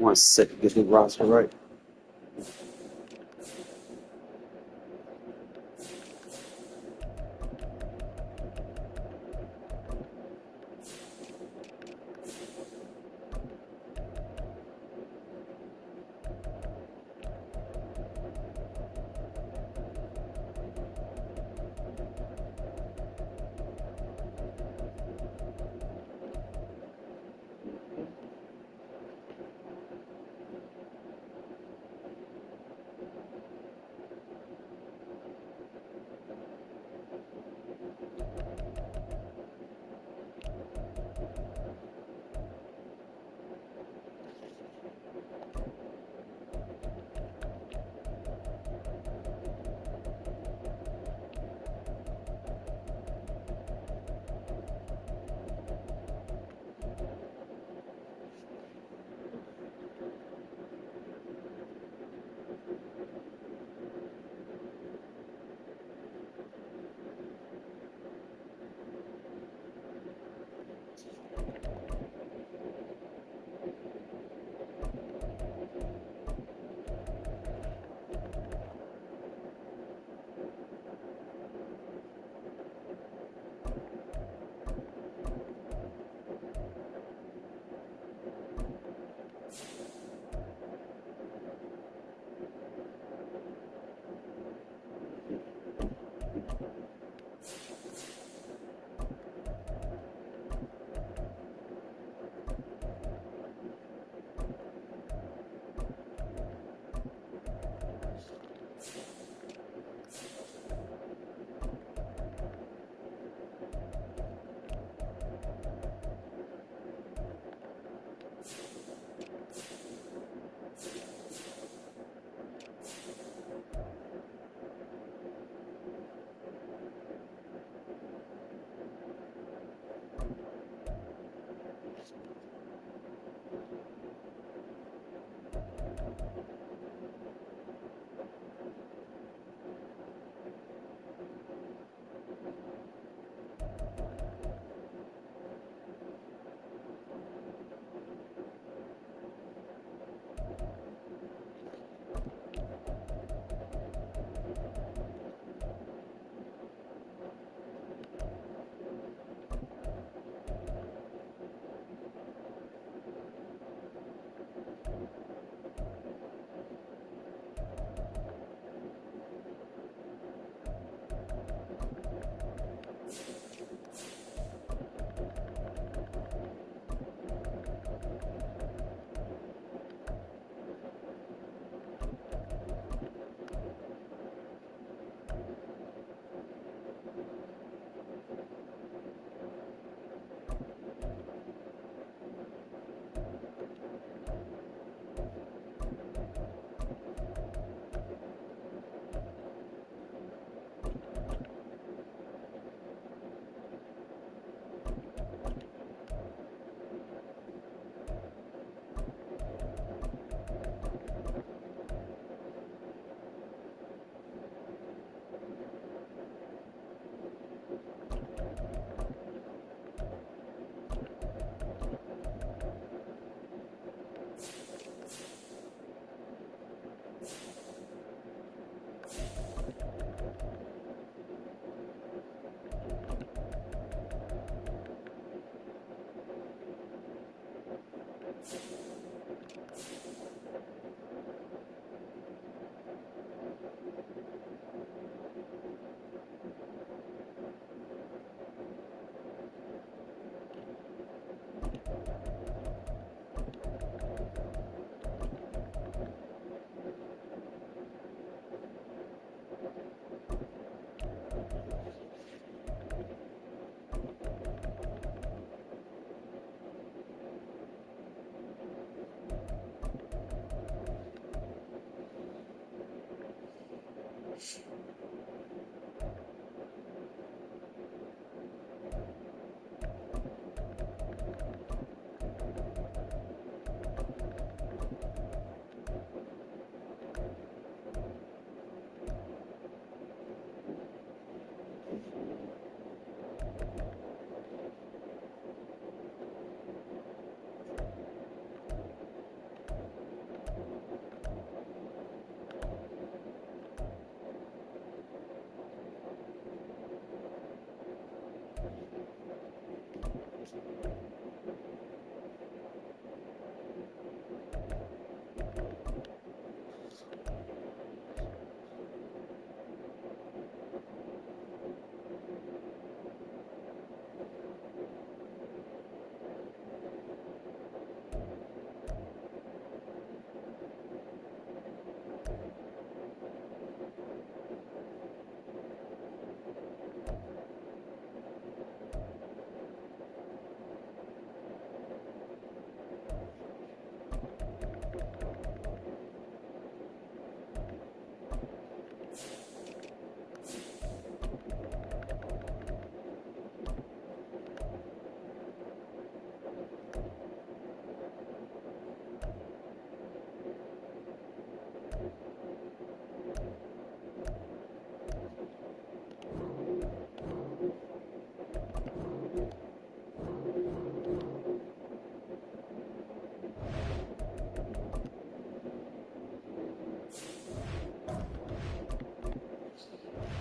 1 second, get the roster right.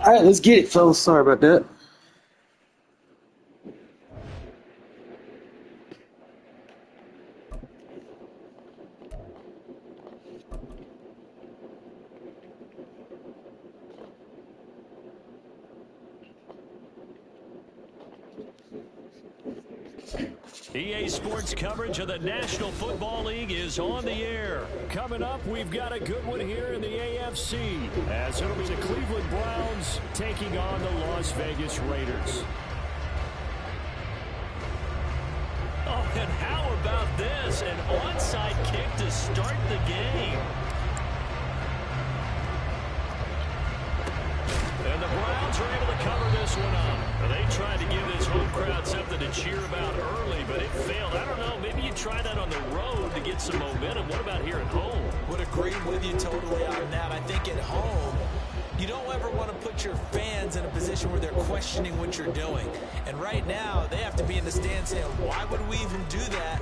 All right, let's get it, fellas. Sorry about that. EA Sports coverage of the National Football League is on the air. Coming up, we've got a good one here in the AFC, as it'll be the Cleveland Browns taking on the Las Vegas Raiders. Oh, and how about this? An onside kick to start the game. And the Browns are able to cover this one up. They tried to give this home crowd something to cheer about early, but it failed. I don't know, maybe you try that on the road to get some momentum. What about here at home? Would agree with you totally on that. I think at home, you don't ever want to put your fans in a position where they're questioning what you're doing. And right now, they have to be in the stands saying, why would we even do that?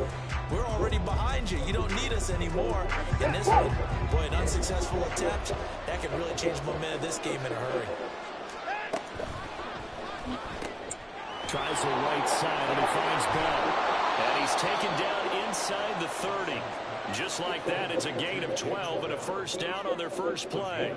We're already behind you. You don't need us anymore. In this one, boy, an unsuccessful attempt, that could really change the momentum of this game in a hurry. Tries the right side, and he finds Bell. And he's taken down inside the 30. Just like that, it's a gain of 12 and a first down on their first play.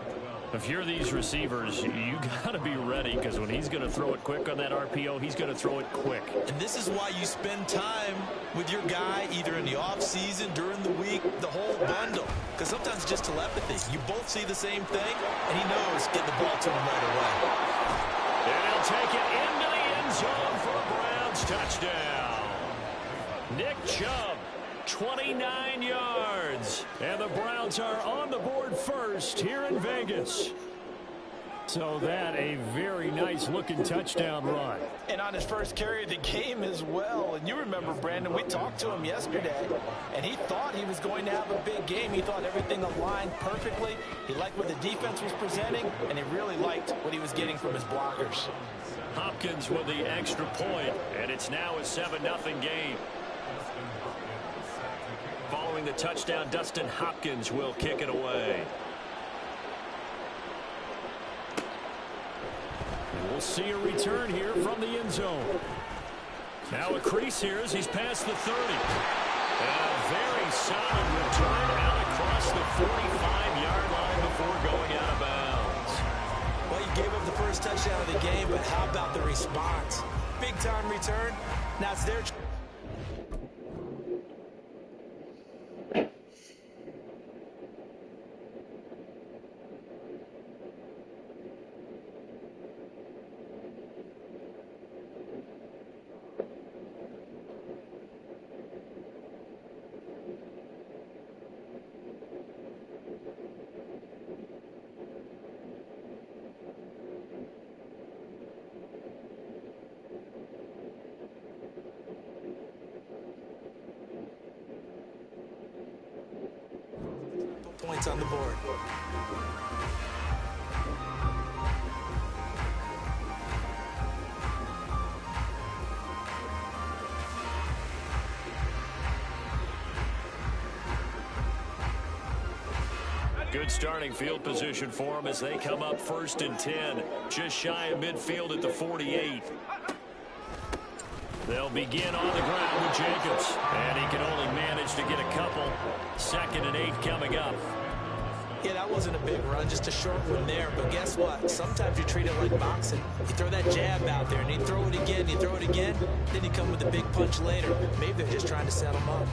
If you're these receivers, you got to be ready, because when he's going to throw it quick on that RPO, he's going to throw it quick. And this is why you spend time with your guy, either in the offseason, during the week, the whole bundle. Because sometimes it's just telepathy. You both see the same thing, and he knows get the ball to him right away. And he'll take it into the end zone for a Browns touchdown. Nick Chubb, 29 yards. And the Browns are on the board first here in Vegas. So that a very nice looking touchdown run. And on his first carry of the game as well. And you remember, Brandon, we talked to him yesterday, and he thought he was going to have a big game. He thought everything aligned perfectly. He liked what the defense was presenting, and he really liked what he was getting from his blockers. Hopkins with the extra point, and it's now a 7-0 game. Following the touchdown, Dustin Hopkins will kick it away. And we'll see a return here from the end zone. Now a crease here as he's past the 30. And a very solid return out across the 45-yard line before going out of bounds. Well, you gave up the first touchdown of the game, but how about the response? Big-time return. Now it's their... points on the board. Good starting field position for them as they come up 1st and 10. Just shy of midfield at the 48. They'll begin on the ground with Jacobs. And he can only manage to get a couple. 2nd and 8 coming up. Yeah, that wasn't a big run, just a short one there. But guess what? Sometimes you treat it like boxing. You throw that jab out there, and you throw it again, you throw it again, then you come with a big punch later. Maybe they're just trying to set him up.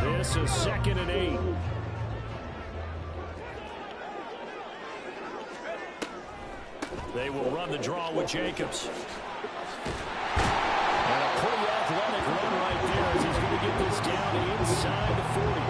This is 2nd and 8. They will run the draw with Jacobs. And a pretty athletic run right there as he's going to get this down inside the 40.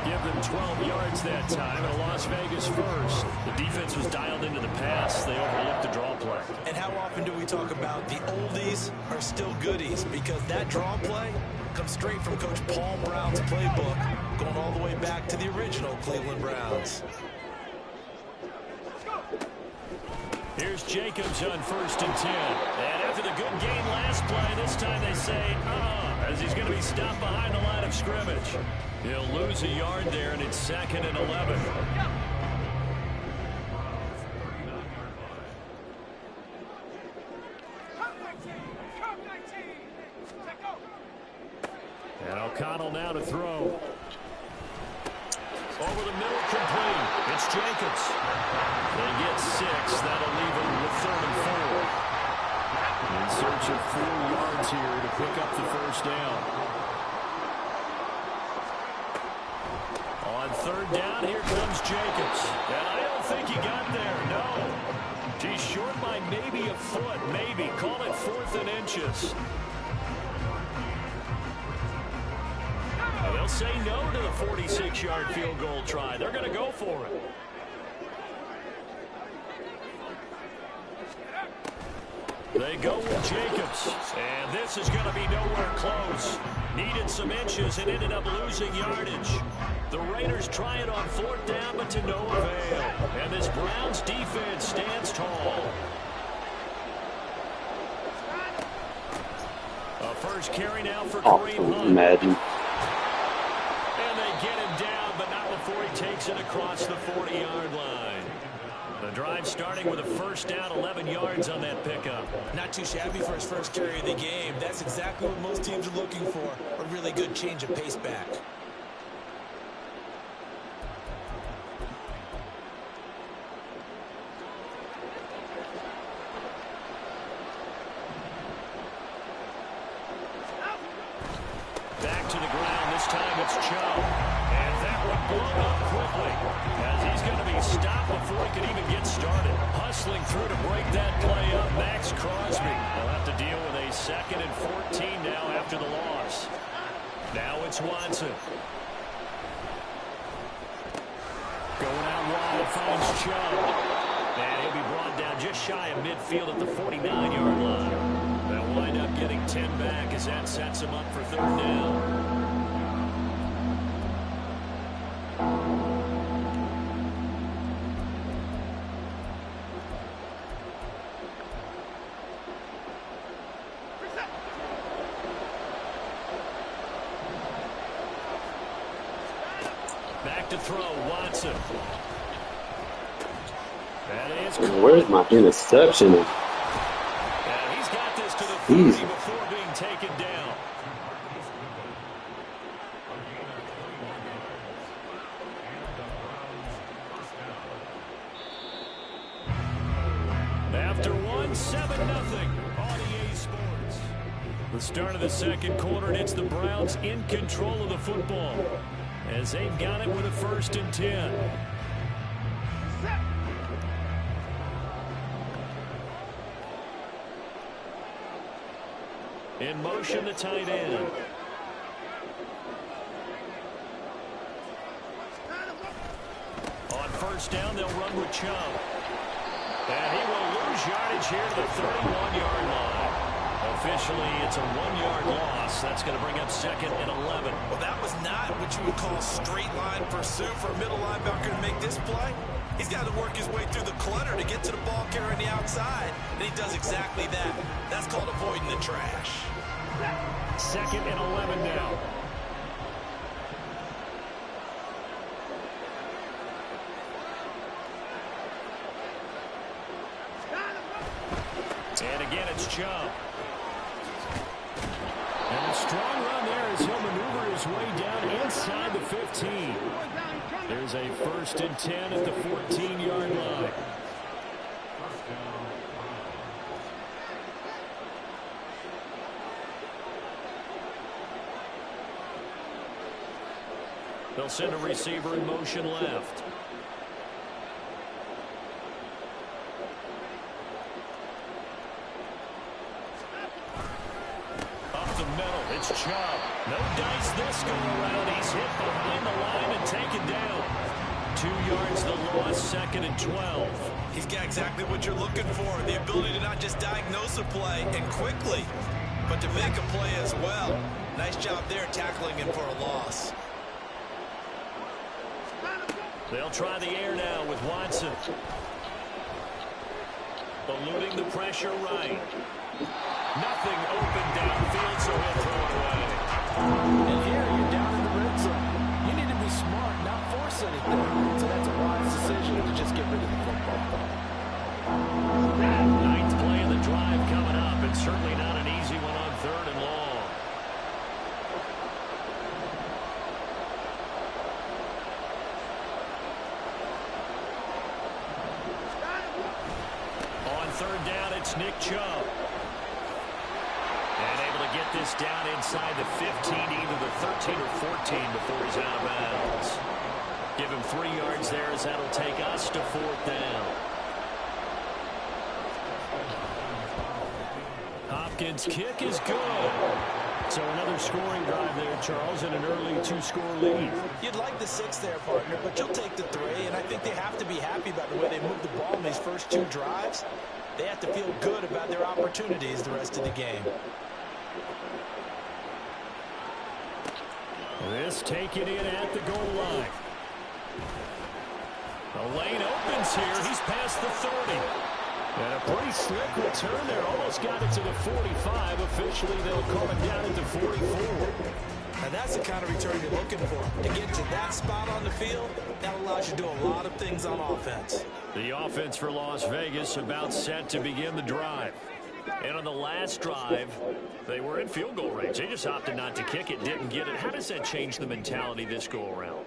Give them 12 yards that time, and a Las Vegas first. The defense was dialed into the pass. They overlooked the draw play. And how often do we talk about the oldies are still goodies? Because that draw play comes straight from Coach Paul Brown's playbook, going all the way back to the original Cleveland Browns. Here's Jacobs on 1st and 10. And after the good game last play, this time they say, as he's going to be stopped behind the line of scrimmage. He'll lose a yard there, and it's 2nd and 11. And O'Connell now to throw. Over the middle, complete. It's Jacobs. They get 6. That'll leave them with 3rd and 4. In search of 4 yards here to pick up the first down. On 3rd down, here comes Jacobs. And I don't think he got there, no. He's short by maybe a foot, maybe. Call it 4th and inches. They'll say no to the 46-yard field goal try. They're going to go for it. They go with Jacobs. And this is going to be nowhere close. Needed some inches and ended up losing yardage. The Raiders try it on 4th down, but to no avail. And this Browns defense stands tall. A first carry now for Kareem Hunt. Madden. Get him down, but not before he takes it across the 40-yard line. The drive starting with a first down, 11 yards on that pickup. Not too shabby for his first carry of the game. That's exactly what most teams are looking for, a really good change of pace back. Back to the ground. This time it's Chubb. And that one blown up quickly as he's going to be stopped before he can even get started. Hustling through to break that play up, Max Crosby. They'll have to deal with a 2nd and 14 now after the loss. Now it's Watson. Going out wide, finds Chubb. And he'll be brought down just shy of midfield at the 49-yard line. They'll wind up getting 10 back as that sets him up for 3rd down. Back to throw, Watson. That is Where's my interception? And he's got this to the 30 before being taken down. After 7-0 on EA Sports. The start of the 2nd quarter, and it's the Browns in control of the football as they've got it with a 1st and 10. In motion, the tight end. On 1st down, they'll run with Chubb. And he will lose yardage here to the 31-yard line. Officially, it's a 1-yard loss. That's going to bring up 2nd and 11. Well, that was not what you would call straight line pursuit for a middle linebacker to make this play. He's got to work his way through the clutter to get to the ball carrier on the outside. And he does exactly that. That's called avoiding the trash. 2nd and 11 now. It's Chubb. And a strong run there as he'll maneuver his way down inside the 15. There's a 1st and 10 at the 14-yard line. They'll send a receiver in motion left. Up the middle, it's Chubb. No dice this go around. He's hit behind the line and taken down. 2 yards the loss, 2nd and 12. He's got exactly what you're looking for, the ability to not just diagnose a play and quickly, but to make a play as well. Nice job there tackling him for a loss. They'll try the air now with Watson. Eluding the pressure right. Nothing open downfield, so he'll throw it away. And here you're down in the red zone. You need to be smart, not force anything. So that's a wise decision to just get rid of the football. 9th play of the drive coming up, and certainly not an easy one on 3rd and long. On 3rd down, it's Nick Chubb. And able to get this down inside the 15, either the 13 or 14 before he's out of bounds. Give him 3 yards there as that'll take us to 4th down. Hopkins' kick is good. So another scoring drive there, Charles, and an early 2-score lead. You'd like the 6 there, partner, but you'll take the 3, and I think they have to be happy about the way they moved the ball in these first 2 drives. They have to feel good about their opportunities the rest of the game. This taken in at the goal line. The lane opens here. He's past the 30. And a pretty slick return there. Almost got it to the 45. Officially, they'll call it down at the 44. And that's the kind of return you're looking for. To get to that spot on the field, that allows you to do a lot of things on offense. The offense for Las Vegas about set to begin the drive. And on the last drive, they were in field goal range. They just opted not to kick it, didn't get it. How does that change the mentality this go around?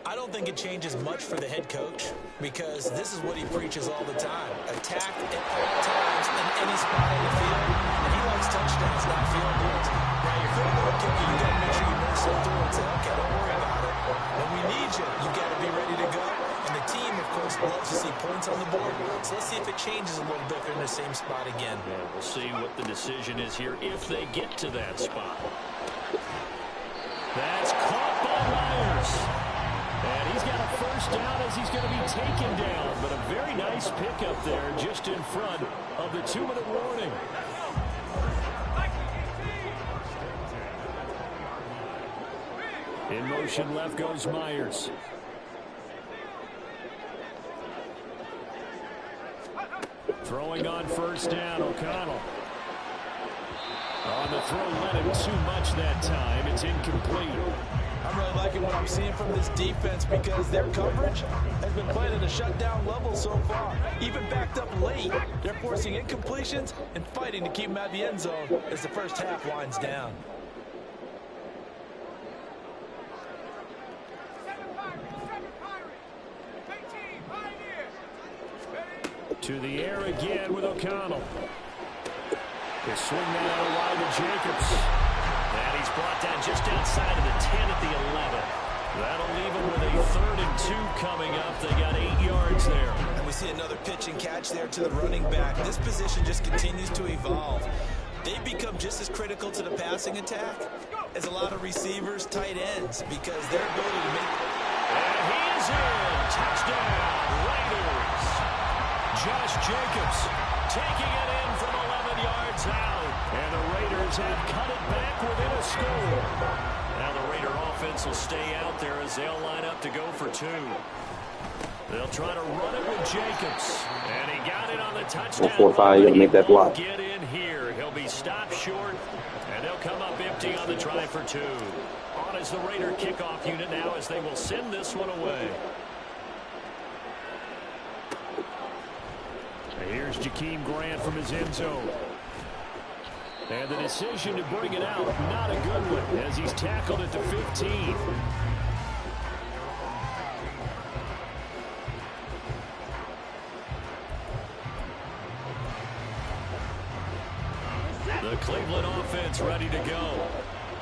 I don't think it changes much for the head coach because this is what he preaches all the time. Attack at all times in any spot on the field. And he likes touchdowns, not field goals. Now, your field goal kicker, you got to make sure you nurse it through and say, okay, don't worry about it. When we need you, you got to be ready to go. And the team, of course, loves to see points on the board. So let's see if it changes a little bit if they're in the same spot again. Yeah, we'll see what the decision is here if they get to that spot. That's caught by Myers. And he's got a 1st down as he's going to be taken down. But a very nice pickup there just in front of the 2-minute warning. In motion left goes Myers. Throwing on 1st down, O'Connell. On the throw, led him too much that time. It's incomplete. I'm really liking what I'm seeing from this defense because their coverage has been playing at a shutdown level so far. Even backed up late, they're forcing incompletions and fighting to keep them out of the end zone as the first half winds down. To the air again with O'Connell. They swing that out wide to Jacobs. And he's brought down just outside of the 10 at the 11. That'll leave him with a 3rd and 2 coming up. They got 8 yards there. And we see another pitch and catch there to the running back. This position just continues to evolve. They've become just as critical to the passing attack as a lot of receivers, tight ends, because their ability to make... And he is in. Touchdown, Raiders. Josh Jacobs taking it in from 11 yards out. And the Raiders have cut it back within a score. Now the Raider offense will stay out there as they'll line up to go for 2. They'll try to run it with Jacobs. And he got it on the touchdown. 4-5, you gotta make that block. Get in here. He'll be stopped short. And they'll come up empty on the try for 2. On is the Raider kickoff unit now as they will send this one away. Here's Jakeem Grant from his end zone. And the decision to bring it out, not a good one, as he's tackled at the 15. The Cleveland offense ready to go.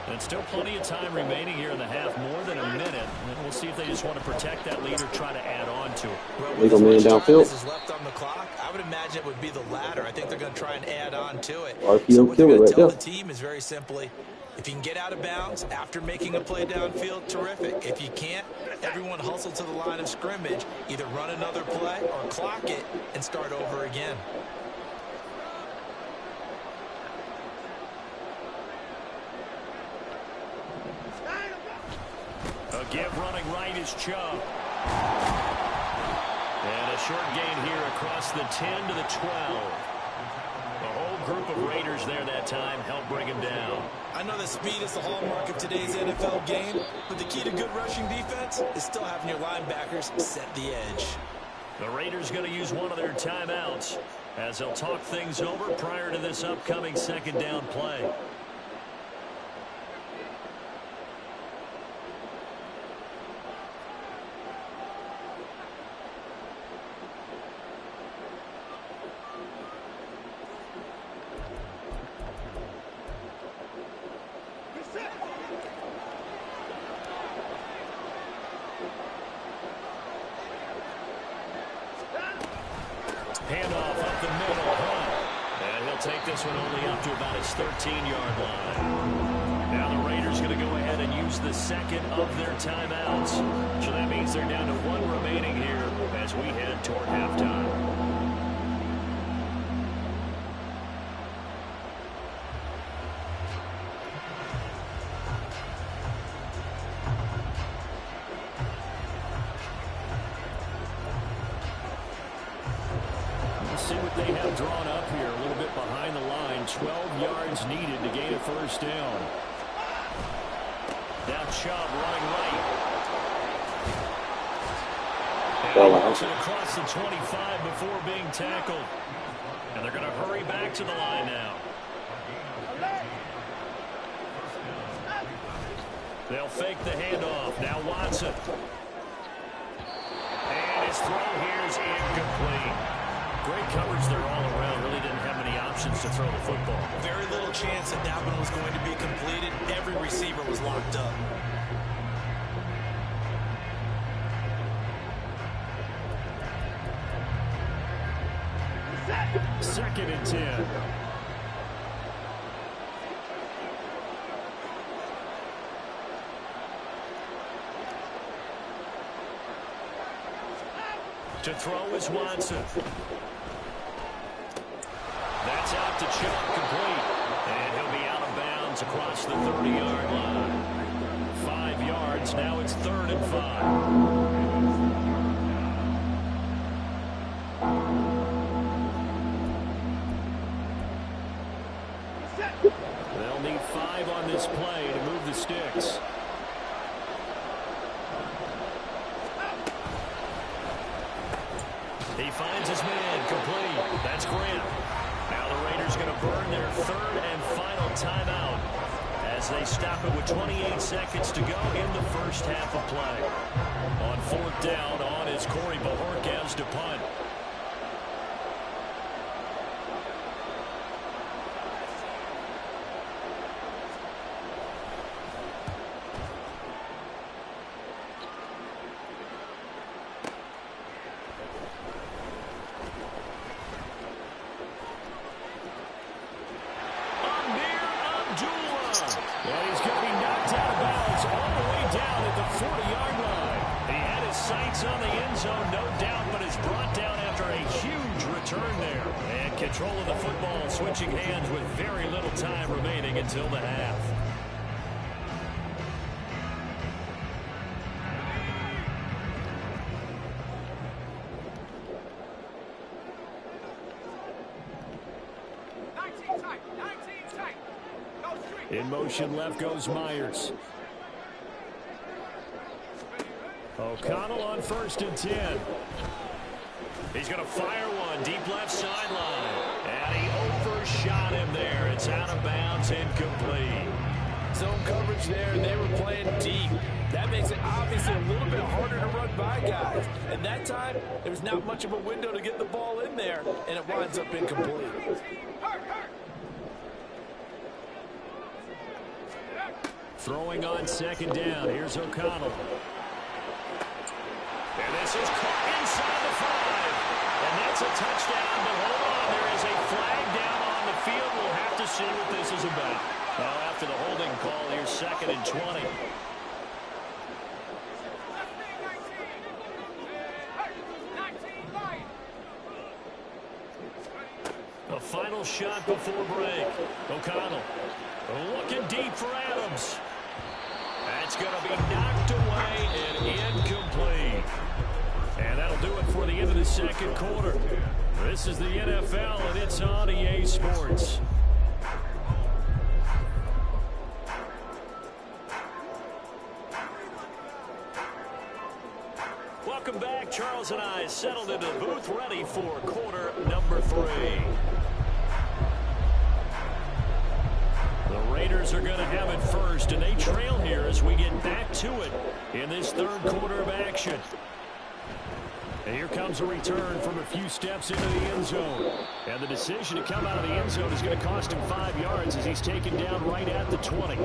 And still plenty of time remaining here in the half, more than a minute. And we'll see if they just want to protect that lead or try to add on to it. Well, Legal man downfield. Is left on the clock, I would imagine it would be the latter. I think they're going to try and add on to it. RPO So what they're killer going to right tell there. the team is very simply, if you can get out of bounds after making a play downfield, terrific. If you can't, everyone hustle to the line of scrimmage, either run another play or clock it and start over again. A give running right is Chubb. And a short gain here across the 10 to the 12. The whole group of Raiders there that time helped bring him down. I know that speed is the hallmark of today's NFL game, but the key to good rushing defense is still having your linebackers set the edge. The Raiders going to use one of their timeouts as they'll talk things over prior to this upcoming second down play. Handoff up the middle. And he'll take this one only up to about his 13-yard line. Now the Raiders going to go ahead and use the second of their timeouts. So that means they're down to one remaining here as we head toward halftime. See what they have drawn up here, a little bit behind the line. 12 yards needed to gain a first down. Now Chubb running right. And he gets it across the 25 before being tackled. And they're going to hurry back to the line now. They'll fake the handoff. Now Watson. And his throw here is incomplete. Great coverage there all around. Really didn't have many options to throw the football. Very little chance that that one was going to be completed. Every receiver was locked up. Second and 10. To throw is Watson. That's out to Chubb, complete. And he'll be out of bounds across the 30-yard line. 5 yards, now it's 3rd and 5. They'll need 5 on this play to move the sticks. He finds his man, complete. That's Grant. Now the Raiders going to burn their 3rd and final timeout as they stop it with 28 seconds to go in the first half of play. On 4th down, on is Corey Bojorquez to punt. And he's going to be knocked out of bounds all the way down at the 40-yard line. He had his sights on the end zone, no doubt, but is brought down after a huge return there. And control of the football switching hands with very little time remaining until the half. In motion left goes Myers. O'Connell on 1st and 10. He's going to fire one deep left sideline. And he just shot him there. It's out of bounds, incomplete. Zone coverage there, and they were playing deep. That makes it obviously a little bit harder to run by guys. And that time, there's not much of a window to get the ball in there, and it winds up incomplete. Throwing on second down. Here's O'Connell. And this is caught inside the 5. And that's a touchdown, but hold on. There is a flag down on the field. We'll have to see what this is about. Well, after the holding call, here's 2nd and 20. A final shot before break. O'Connell looking deep for Adams. That's going to be knocked away and incomplete. And that'll do it for the end of the second quarter. This is the NFL, and it's on EA Sports. Welcome back. Charles and I settled into the booth, ready for quarter number 3. The Raiders are going to have it first, and they trail here as we get back to it in this third quarter of action. And here comes a return from a few steps into the end zone. And the decision to come out of the end zone is going to cost him 5 yards as he's taken down right at the 20.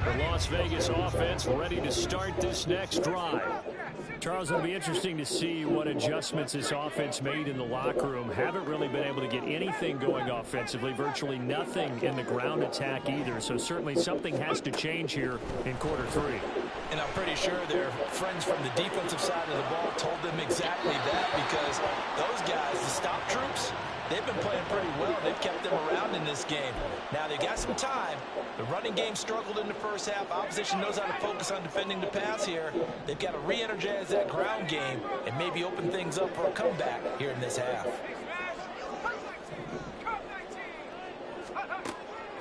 The Las Vegas offense ready to start this next drive. Charles, it'll be interesting to see what adjustments this offense made in the locker room. Haven't really been able to get anything going offensively, virtually nothing in the ground attack either. So certainly something has to change here in quarter 3. And I'm pretty sure their friends from the defensive side of the ball told them exactly that, because those guys, the stop troops, they've been playing pretty well. They've kept them around in this game. Now, they got some time. The running game struggled in the first half. Opposition knows how to focus on defending the pass here. They've got to re-energize that ground game and maybe open things up for a comeback here in this half.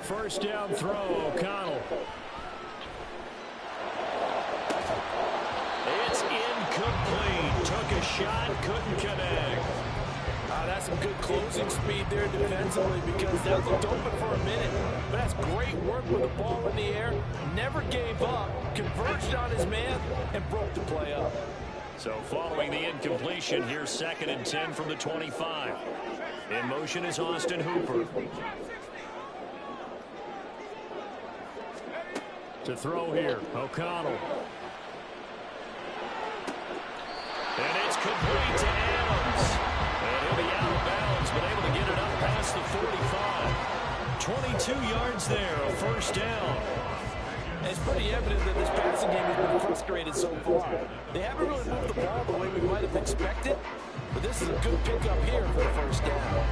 First down throw, O'Connell. It's incomplete. Took a shot, couldn't connect. That's some good closing speed there defensively, because that looked open for a minute. But that's great work with the ball in the air. Never gave up, converged on his man, and broke the play up. So following the incompletion, here's 2nd and 10 from the 25. In motion is Austin Hooper. To throw here, O'Connell. And it's complete to Adams. And he'll be out of bounds, but able to get it up past the 45. 22 yards there, a first down. And it's pretty evident that this passing game has been frustrated so far. They haven't really moved the ball the way we might have expected, but this is a good pickup here for the first down.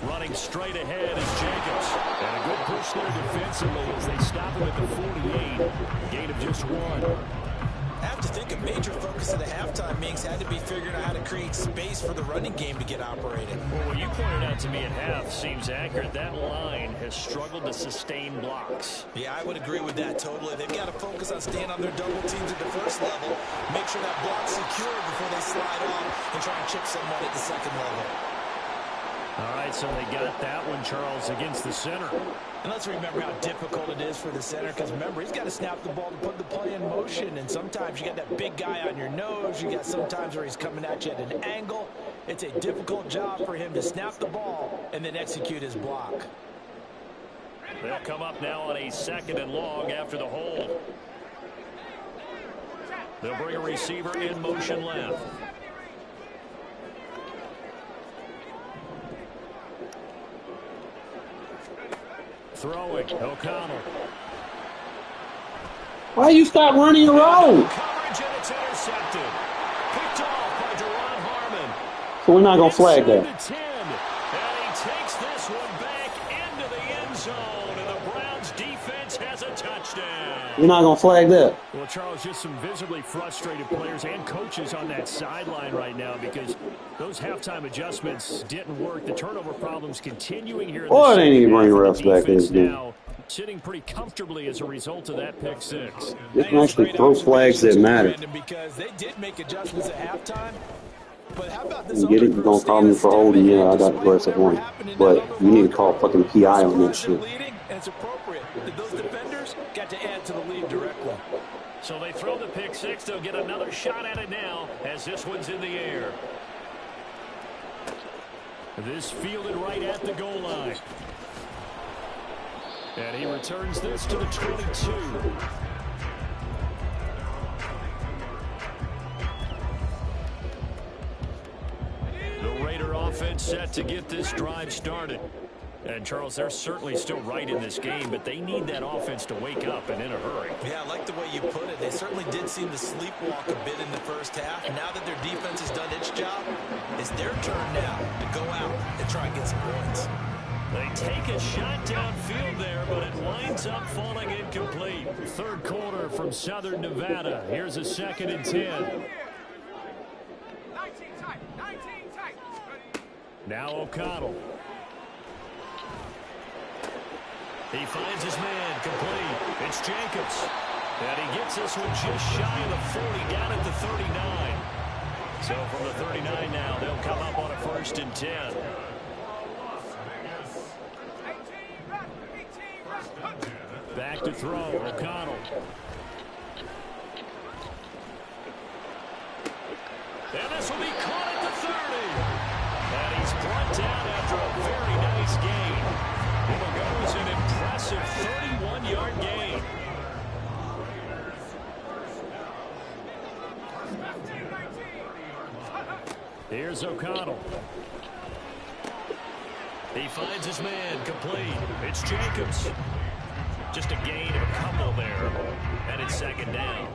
Running straight ahead is Jacobs. And a good push there defensively as they stop him at the 48. Gain of just 1. I have to think a major focus of the halftime meetings had to be figuring out how to create space for the running game to get operated. Well, what you pointed out to me at half seems accurate. That line has struggled to sustain blocks. Yeah, I would agree with that totally. They've got to focus on staying on their double teams at the first level, make sure that block's secure before they slide off and try and chip someone at the second level. All right, so they got that one, Charles, against the center. And let's remember how difficult it is for the center, because remember, he's got to snap the ball to put the play in motion, and sometimes you got that big guy on your nose. You got sometimes where he's coming at you at an angle. It's a difficult job for him to snap the ball and then execute his block. They'll come up now on a 2nd and long after the hold. They'll bring a receiver in motion left. Throwing, O'Connell. Why you stop running your road? Coverage, and it's intercepted. Picked off by Deron Harmon. So we're not going to flag that. And he takes this one back into the end zone, and the Browns defense has a touchdown. You're not going to flag that. Well, Charles, just some visibly frustrated players and coaches on that sideline right now because those halftime adjustments didn't work. The turnover problems continuing here in Oh, the they need to second bring the half. refs back to this game. Now sitting pretty comfortably as a result of that pick six. They can actually throw flags that matter. Because they did make adjustments at halftime. But how about this? You get it? You're going to call me for holding. Yeah, I got aggressive one. But you need to call fucking PI on that shit. And it's appropriate that those defenders got to add to the lead directly. So they throw the pick six. They'll get another shot at it now as this one's in the air. This fielded right at the goal line. And he returns this to the 22. The Raider offense set to get this drive started. And, Charles, they're certainly still right in this game, but they need that offense to wake up and in a hurry. Yeah, I like the way you put it. They certainly did seem to sleepwalk a bit in the first half. Now that their defense has done its job, it's their turn now to go out and try and get some points. They take a shot downfield there, but it winds up falling incomplete. Third quarter from Southern Nevada. Here's a 2nd and 10. Now O'Connell. He finds his man complete. It's Jacobs. And he gets this one just shy of the 40, down at the 39. So from the 39 now, they'll come up on a 1st and 10. Back to throw, O'Connell. And this will be caught at the 30. And he's brought down after a very nice gain. It'll go as an impressive 31-yard gain. Here's O'Connell. He finds his man complete. It's Jacobs. Just a gain of a couple there. And it's 2nd down.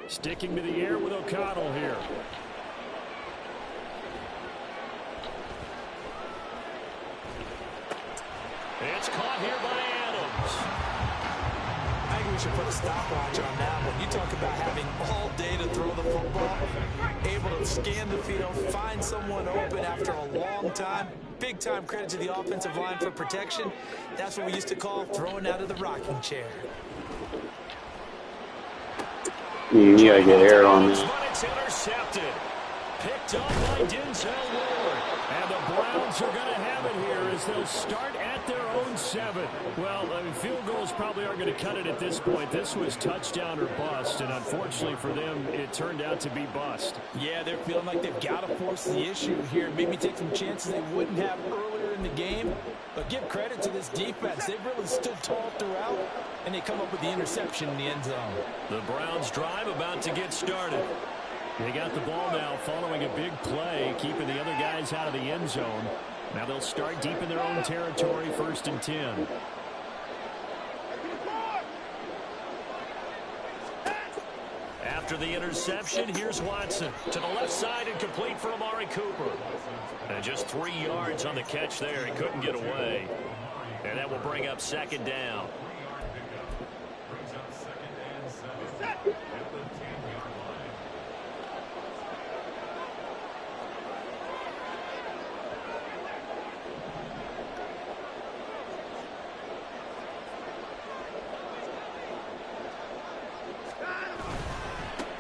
Sticking to the air with O'Connell here. It's caught here by Adams. I think we should put a stopwatch on that one. You talk about having all day to throw the football, able to scan the field, find someone open after a long time. Big time credit to the offensive line for protection. That's what we used to call throwing out of the rocking chair. You gotta get air on this. But it's intercepted. Picked up by Denzel Ward. And the Browns are going to have it here as they'll start at their own 7. Well, I mean, field goals probably aren't going to cut it at this point. This was touchdown or bust, and unfortunately for them, it turned out to be bust. Yeah, they're feeling like they've got to force the issue here. Maybe take some chances they wouldn't have earlier in the game. But give credit to this defense. They've really stood tall throughout, and they come up with the interception in the end zone. The Browns drive about to get started. They got the ball now following a big play, keeping the other guys out of the end zone. Now they'll start deep in their own territory, 1st and 10. After the interception, here's Watson to the left side and complete for Amari Cooper. And just 3 yards on the catch there. He couldn't get away. And that will bring up 2nd down.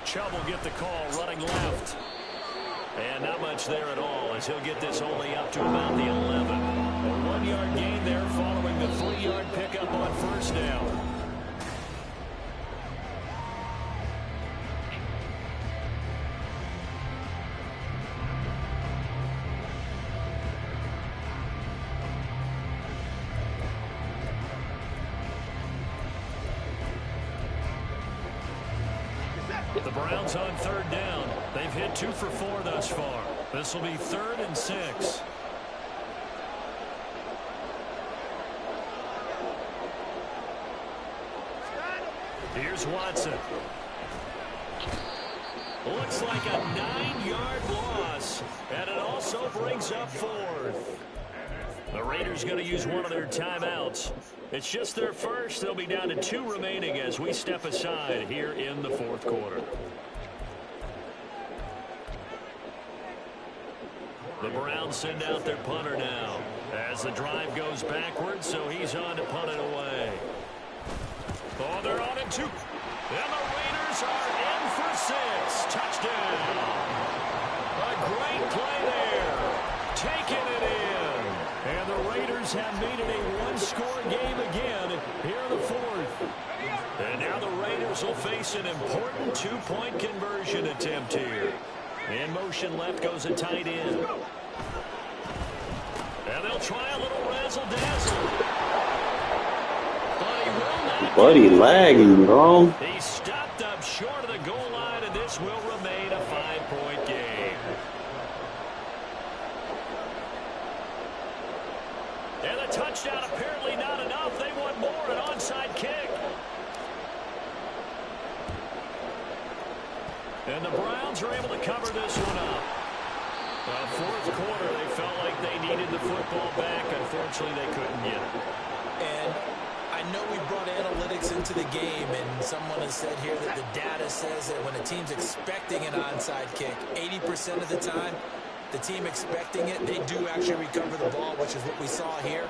Chubb will get the call running left. And not much there at all as he'll get this only up to about the 11. A 1-yard gain there following the 3-yard pickup on 1st down. The Browns on 3rd down. They've hit 2 for 4 thus far. This will be 3rd and 6. Here's Watson. Looks like a 9-yard loss. And it also brings up 4th. The Raiders going to use one of their timeouts. It's just their first. They'll be down to 2 remaining as we step aside here in the fourth quarter. The Browns send out their punter now as the drive goes backwards, so he's on to punt it away. Oh, they're on it too. And the Raiders are in for 6. Touchdown. A great play there. Taking it in. And the Raiders have made it a one-score game again here in the fourth. And now the Raiders will face an important 2-point conversion attempt here. In motion left goes a tight end. And they'll try a little razzle-dazzle. But he will not. Buddy lagging, bro. He stopped up short of the goal line, and this will remain a 5-point game. And the touchdown apparently not enough. They want more, an onside kick. And the Browns are able to cover this one up. Fourth quarter, they felt like they needed the football back. Unfortunately, they couldn't get it. And I know we brought analytics into the game, and someone has said here that the data says that when a team's expecting an onside kick, 80% of the time, the team expecting it, they do actually recover the ball, which is what we saw here.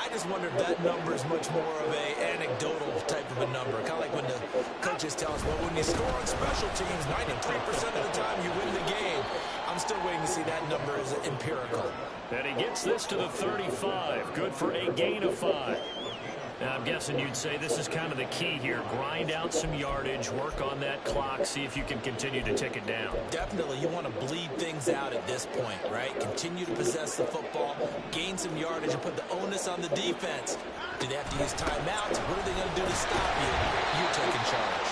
I just wonder if that number is much more of a anecdotal type of a number. Kind of like when the coaches tell us, well, when you score on special teams, 93% of the time you win the game. I'm still waiting to see that number as empirical. And he gets this to the 35. Good for a gain of 5. Now, I'm guessing you'd say this is kind of the key here. Grind out some yardage, work on that clock, see if you can continue to tick it down. Definitely. You want to bleed things out at this point, right? Continue to possess the football, gain some yardage, and put the onus on the defense. Do they have to use timeouts? What are they going to do to stop you? You taking charge.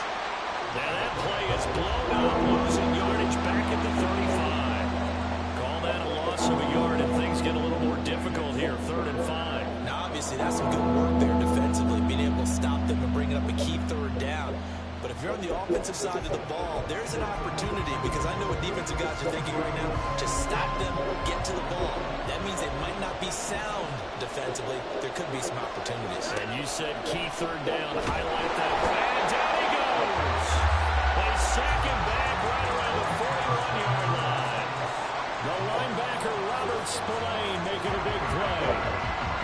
Now that play is blown up, losing yardage back at the 35. Call that a loss of a yard, and things get a little more difficult here, 3rd and 5. Now, obviously, that's some good work there defensively, being able to stop them and bring it up a key 3rd down. But if you're on the offensive side of the ball, there's an opportunity, because I know what defensive guys are thinking right now. Just stop them, get to the ball. That means they might not be sound defensively. There could be some opportunities. And you said key 3rd down. Highlight that. And down he goes. They sack him back right around the 41-yard line. The linebacker, Robert Spillane, making a big play.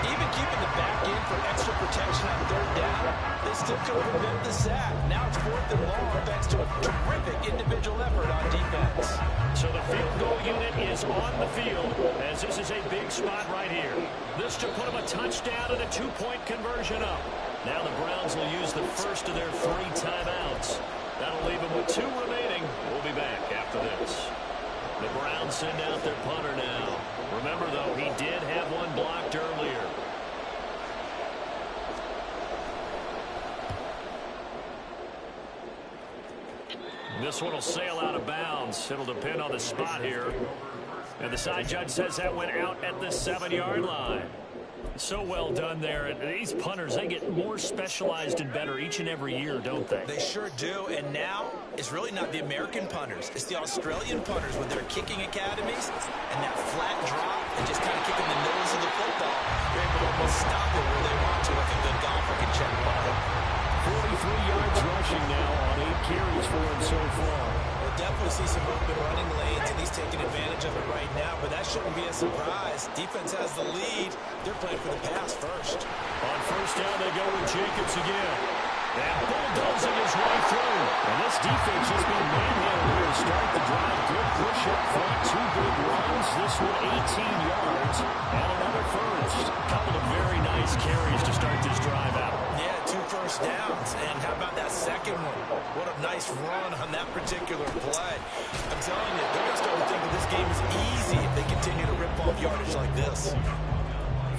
Even keeping the back in for extra protection on 3rd down, they still could prevent the sack. Now it's 4th and long thanks to a terrific individual effort on defense. So the field goal unit is on the field, as this is a big spot right here. This to put them a touchdown and a 2-point conversion up. Now the Browns will use the first of their 3 timeouts. That'll leave them with 2 remaining. We'll be back after this. The Browns send out their punter now. Remember, though, he did have one blocked earlier. This one will sail out of bounds. It'll depend on the spot here. And the side judge says that went out at the 7-yard line. So well done there. And these punters, they get more specialized and better each and every year, don't they? They sure do. And now it's really not the American punters. It's the Australian punters with their kicking academies and that flat drop and just kind of kicking the nose of the football. They're able to almost stop it where they want to, like a good golfer can check one. 43 yards rushing now on 8 carries for him so far. We'll definitely see some open running lanes, and he's taking advantage of it right now, but that shouldn't be a surprise. Defense has the lead. They're playing for the pass first. On 1st down, they go with Jacobs again. And bulldozing his way through. And this defense has been manhandled here to start the drive. Good push up front, 2 big runs. This one 18 yards and another first. A couple of very nice carries to start this drive out. Yeah, 2 first downs. And how about that second one? What a nice run on that particular play. I'm telling you, they're going to start to think that this game is easy if they continue to rip off yardage like this.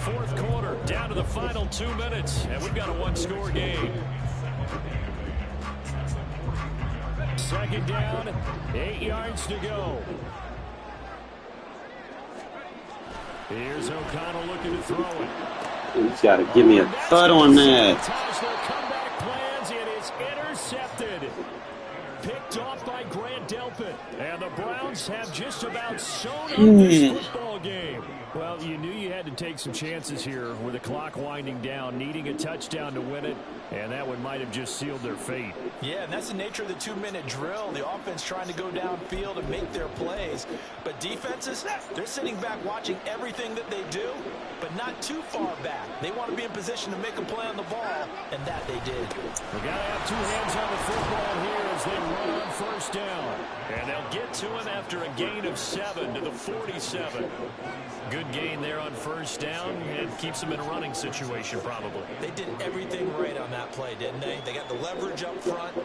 4th quarter, down to the final 2 minutes, and we've got a 1-score game. 2nd down, 8 yards to go. Here's O'Connell looking to throw it. He's got to give me a thud on that. Comeback plans, it is intercepted. Picked off by Grant Delpit. And the Browns have just about sewn up this football ball game. Well, you knew you had to take some chances here with the clock winding down, needing a touchdown to win it, and that one might have just sealed their fate. Yeah, and that's the nature of the 2-minute drill. The offense trying to go downfield and make their plays. But defenses, they're sitting back watching everything that they do, but not too far back. They want to be in position to make a play on the ball, and that they did. We got to have two hands on the football here as they run on first down. And they'll get to him after a gain of 7 to the 47. Good gain there on first down, and keeps them in a running situation probably. They did everything right on that play, didn't they? They got the leverage up front,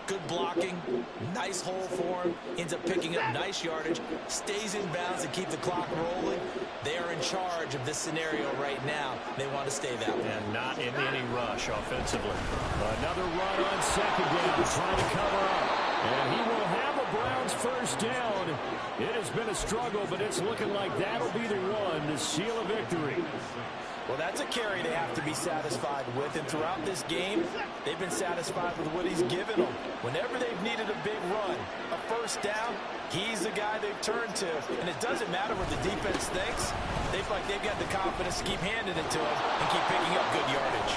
good blocking, nice hole for him, ends up picking up nice yardage, stays in bounds to keep the clock rolling. They are in charge of this scenario right now. They want to stay that way. And not in any rush offensively. Another run on second down, trying to cover up. And he will have a Browns first down. It has been a struggle, but it's looking like that'll be the one to seal a victory. Well, that's a carry they have to be satisfied with. And throughout this game, they've been satisfied with what he's given them. Whenever they've needed a big run, a first down, he's the guy they've turned to. And it doesn't matter what the defense thinks. They feel like they've got the confidence to keep handing it to him and keep picking up good yardage.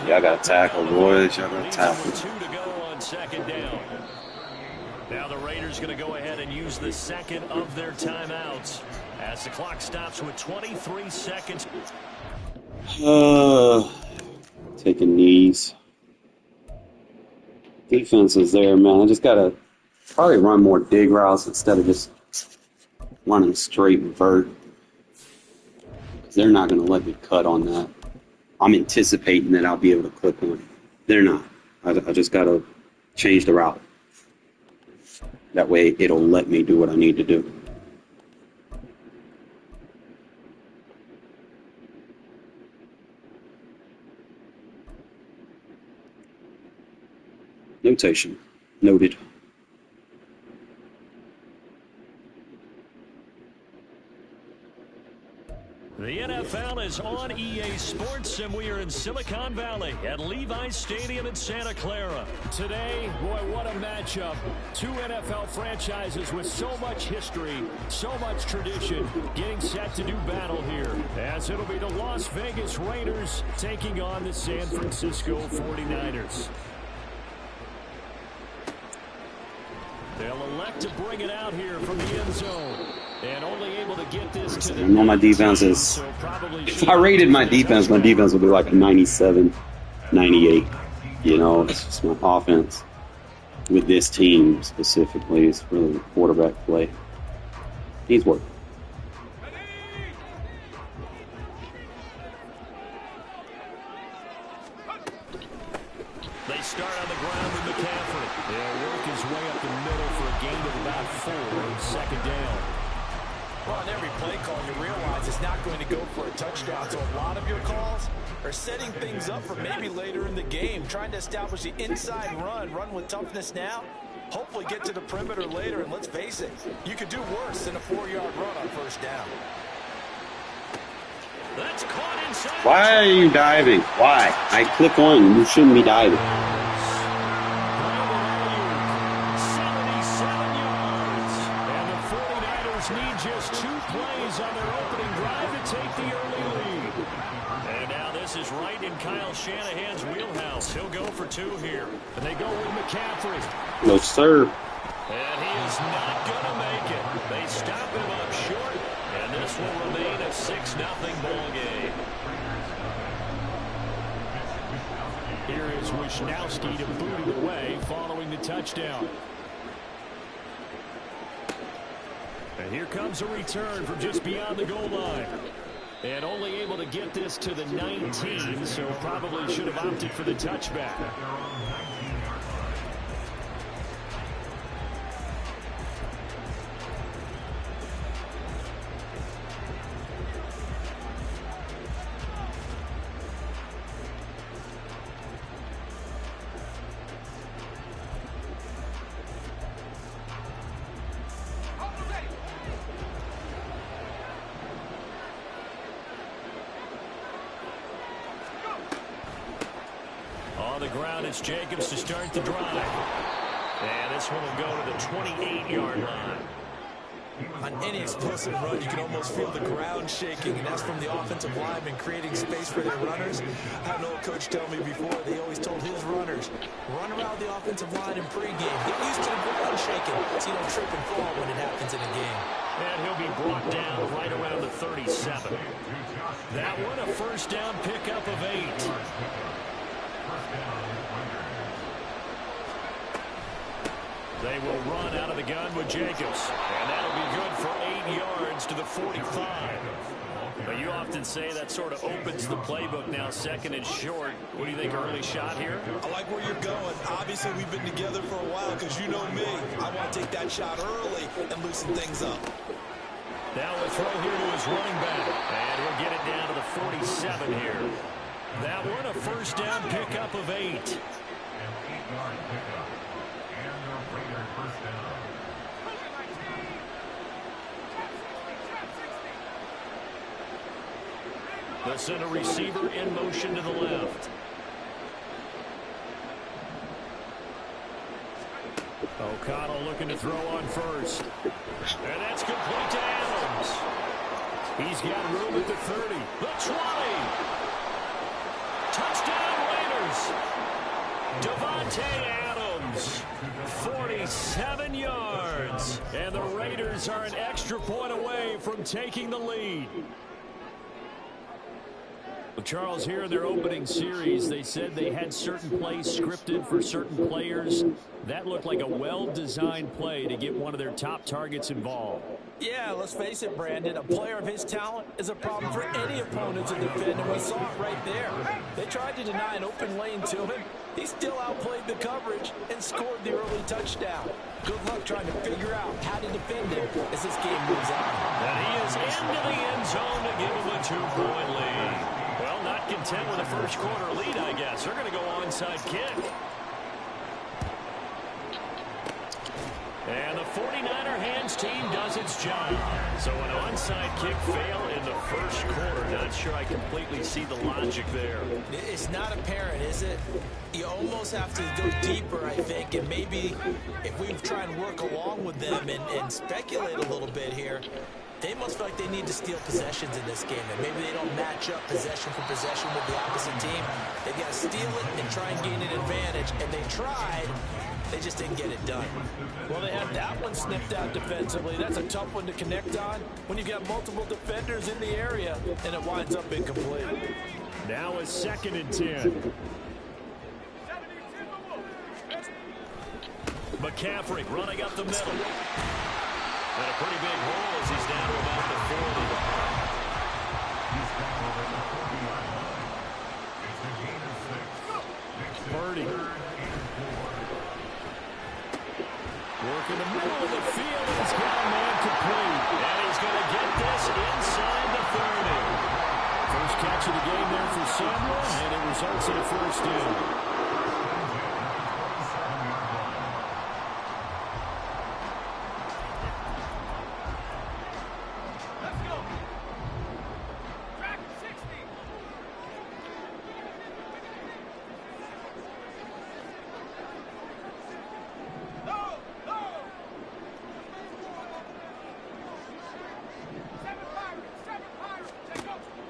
Y'all got to tackle, boys. Y'all got to tackle. 2 to go on second down. Now the Raiders going to go ahead and use the second of their timeouts as the clock stops with 23 seconds. Taking knees. Defense is there, man. I just got to probably run more dig routes instead of just running straight vert. They're not going to let me cut on that. I'm anticipating that I'll be able to clip on. They're not. I just got to change the route. That way it'll let me do what I need to do. Notation. Noted. The NFL is on EA Sports, and we are in Silicon Valley at Levi's Stadium in Santa Clara. Today, boy, what a matchup. Two NFL franchises with so much history, so much tradition, getting set to do battle here, as it'll be the Las Vegas Raiders taking on the San Francisco 49ers. They'll elect to bring it out here from the end zone. And only able to get this to the... I know my defense is... If I rated my defense would be like a 97, 98. You know, it's just my offense. With this team specifically, it's really quarterback play. Needs work. They start on the ground with McCaffrey. They'll work his way up the middle for a gain of about 4, second down. Well, on every play call, you realize it's not going to go for a touchdown. So a lot of your calls are setting things up for maybe later in the game, trying to establish the inside run with toughness now, hopefully get to the perimeter later. And let's face it, you could do worse than a 4-yard run on first down. That's caught inside. Why are you diving? Why? I click on. You shouldn't be diving. 77 yards. And the 49ers need just 2 plays on their opening drive to take the early lead. And now this is right in Kyle Shanahan's wheelhouse. He'll go for 2 here. And they go with McCaffrey. No, sir. And he is not going to make it. They stop him up short. And this will remain a 6-0 ball game. Here is Wisnowski to boot it away following the touchdown. And here comes a return from just beyond the goal line. And only able to get this to the 19, so probably should have opted for the touchback. On the ground, it's Jacobs to start the drive. And this one will go to the 28-yard line. On any explosive run, you can almost feel the ground shaking, and that's from the offensive lineman creating space for their runners. I had an old coach tell me before, they always told his runners, run around the offensive line in pregame. Get used to the ground shaking so you don't trip and fall when it happens in a game. And he'll be brought down right around the 37. That one a first down pickup of 8. They will run out of the gun with Jacobs. And that'll be good for 8 yards to the 45. But you often say that sort of opens the playbook now, second and short. What do you think, early shot here? I like where you're going. Obviously, we've been together for a while because you know me. I want to take that shot early and loosen things up. Now we'll throw here to his running back. And he'll get it down to the 47 here. That one a first down pickup of 8. An 8-yard pickup. And the Raiders first down. They'll send a receiver in motion to the left. O'Connell looking to throw on first. And that's complete to Adams. He's got room at the 30. The 20. Touchdown Raiders. Devontae Adams. 47 yards. And the Raiders are an extra point away from taking the lead. Well, Charles, here in their opening series, they said they had certain plays scripted for certain players. That looked like a well-designed play to get one of their top targets involved. Yeah, let's face it, Brandon. A player of his talent is a problem for any opponent to defend, and we saw it right there. They tried to deny an open lane to him. He still outplayed the coverage and scored the early touchdown. Good luck trying to figure out how to defend him as this game moves on. And he is into the end zone to give him a 2-point lead. Well, not content with a first quarter lead, I guess. They're going to go onside kick. And the 49er hands team does its job. So an onside kick fail in the first quarter. Not sure I completely see the logic there. It's not apparent, is it? You almost have to go deeper, I think, and maybe if we try and work along with them and speculate a little bit here, they must feel like they need to steal possessions in this game, and maybe they don't match up possession for possession with the opposite team. They've got to steal it and try and gain an advantage, and they tried. They just didn't get it done. Well, they had that one snipped out defensively. That's a tough one to connect on when you've got multiple defenders in the area, and it winds up incomplete. Now a 2nd and 10. McCaffrey running up the middle. And a pretty big hole as he's down to about the 40. Purdy. Working the middle of the field. He's got a man complete. And he's going to get this inside the 30. First catch of the game there for Samuel, and it results in a first down.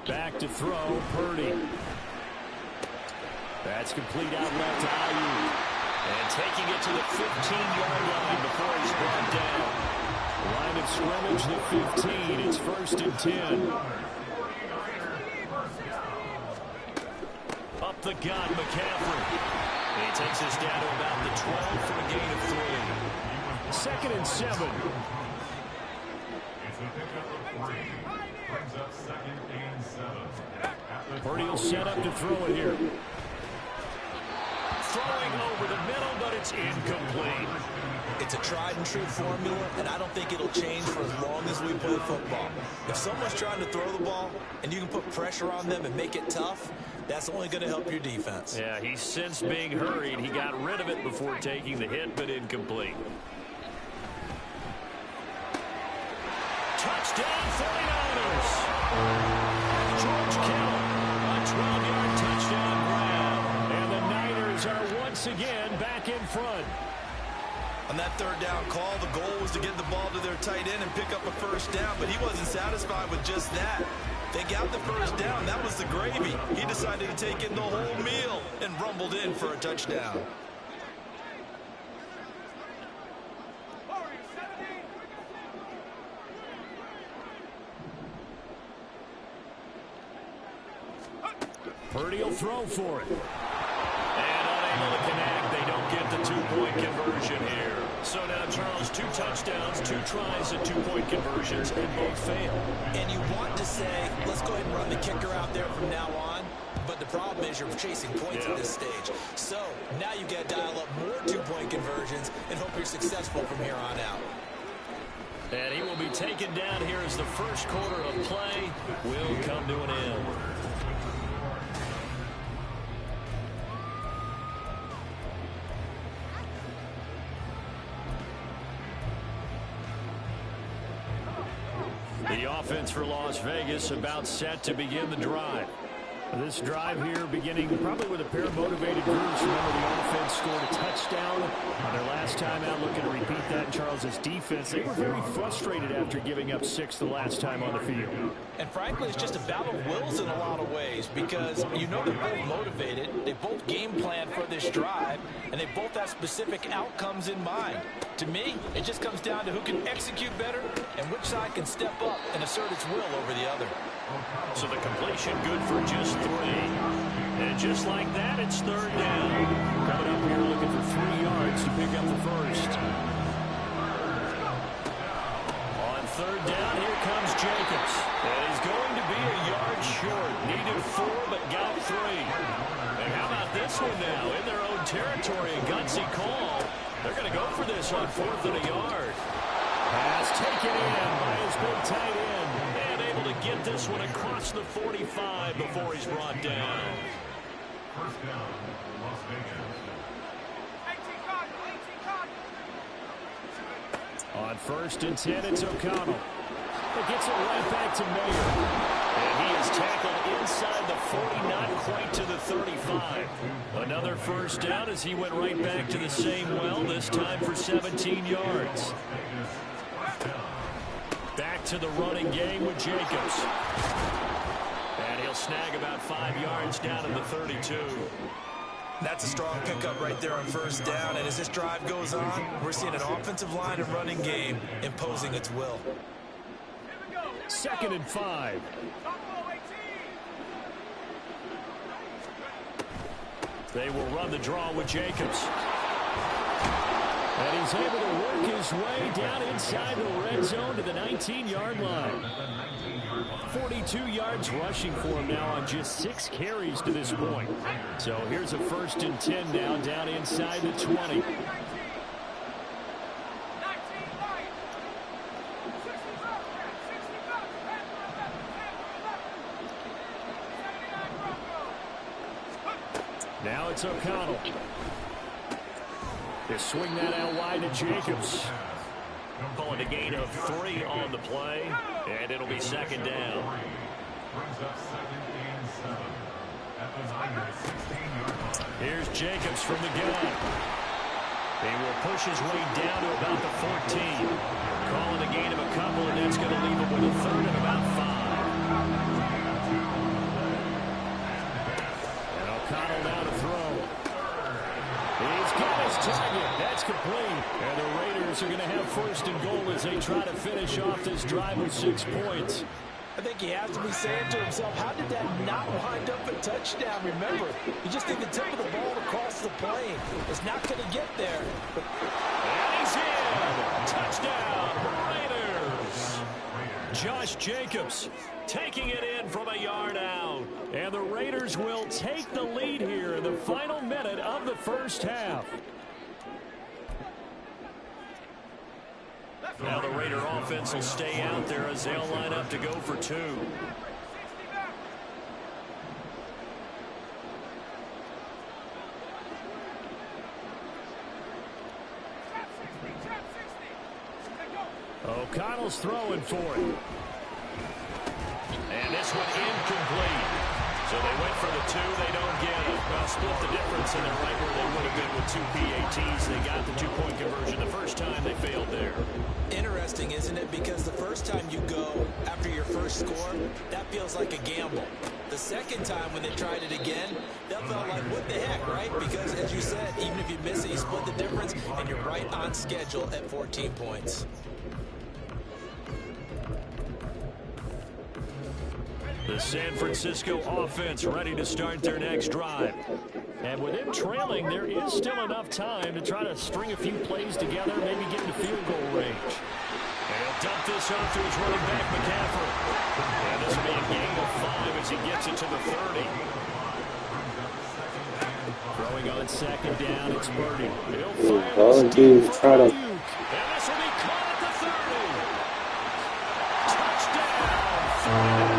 Back to throw, Purdy. That's complete out left to Ayuk. And taking it to the 15-yard line before he's brought down. Line of scrimmage, the 15. It's 1st and 10. Up the gut, McCaffrey. And he takes us down to about the 12 for a gain of 3. 2nd and 7. It's a pickup of 3. Brings up 2nd and 7. Purdy will set up to throw it here. Throwing over the middle, but it's incomplete. It's a tried and true formula, and I don't think it'll change for as long as we play football. If someone's trying to throw the ball and you can put pressure on them and make it tough, that's only going to help your defense. Yeah, he sensed being hurried. He got rid of it before taking the hit, but incomplete. Touchdown 49ers. George Kittle, a 12-yard touchdown grab. And the Niners are once again back in front. On that third down call, the goal was to get the ball to their tight end and pick up a first down, but he wasn't satisfied with just that. They got the first down. That was the gravy. He decided to take in the whole meal and rumbled in for a touchdown. Purdy will throw for it. And unable to connect. They don't get the two-point conversion here. So now, Charles, 2 touchdowns, 2 tries at 2-point conversions, and both fail. And you want to say, let's go ahead and run the kicker out there from now on. But the problem is you're chasing points at this stage. So now you got to dial up more 2-point conversions and hope you're successful from here on out. And he will be taken down here as the first quarter of play will come to an end. The offense for Las Vegas about set to begin the drive. This drive here beginning probably with a pair of motivated groups. Remember, the offense scored a touchdown on their last time out. Looking to repeat that in Charles's defense. They were very frustrated after giving up 6 the last time on the field. And frankly, it's just a battle of wills in a lot of ways because you know they're both motivated. They both game plan for this drive, and they both have specific outcomes in mind. To me, it just comes down to who can execute better and which side can step up and assert its will over the other. So the completion good for just 3. And just like that, it's third down. Coming up here looking for 3 yards to pick up the first. On third down, here comes Jacobs. And he's going to be a yard short. Needed 4, but got 3. And how about this one now? In their own territory, a gutsy call. They're going to go for this on 4th and a yard. Pass taken in by his big tight end. And able to get this one across the 45 before he's brought down. First down, Las Vegas. On 1st and 10, it's O'Connell. It gets it right back to Mayer. And he is tackled inside the 40, not quite to the 35. Another first down as he went right back to the same well, this time for 17 yards. Back to the running game with Jacobs. And he'll snag about 5 yards down in the 32. That's a strong pickup right there on first down. And as this drive goes on, we're seeing an offensive line and running game imposing its will. 2nd and 5. They will run the draw with Jacobs. And he's able to work his way down inside the red zone to the 19-yard line. 42 yards rushing for him now on just 6 carries to this point. So here's a 1st and 10 now down inside the 20. Now it's O'Connell. They swing that out wide to Jacobs. Calling a gain of 3 on the play, and it'll be 2nd down. Brings up 2nd and 7 at the 16-yard line. Here's Jacobs from the gun. He will push his way down to about the 14. Calling a gain of a couple, and that's going to leave him with a 3rd and about 5. And O'Connell now to throw. He's got his target. That's complete. And the Raiders are going to have 1st and goal as they try to finish off this drive with 6 points. I think he has to be saying to himself, how did that not wind up a touchdown? Remember, you just think the tip of the ball across the plane is not going to get there. And he's in. Touchdown, Raiders. Josh Jacobs taking it in from a yard out. And the Raiders will take the lead here in the final minute of the first half. Now the Raider offense will stay out there as they'll line up to go for 2. O'Connell's throwing for it. And this one incomplete. So they went for the 2, they don't get it. Well, split the difference, and they're right where they would have been with 2 PATs. They got the two-point conversion the first time. They failed there. Interesting, isn't it? Because the first time you go after your first score, that feels like a gamble. The second time when they tried it again, that felt like, what the heck, right? Because, as you said, even if you miss it, you split the difference, and you're right on schedule at 14 points. The San Francisco offense ready to start their next drive. And with him trailing, there is still enough time to try to string a few plays together, maybe get into field goal range. And he'll dump this off to his running back, McCaffrey. And this will be a gain of 5 as he gets it to the 30. Throwing on second down, it's Purdy. He'll fire this deep for Ayuk. And this will be caught at the 30. Touchdown.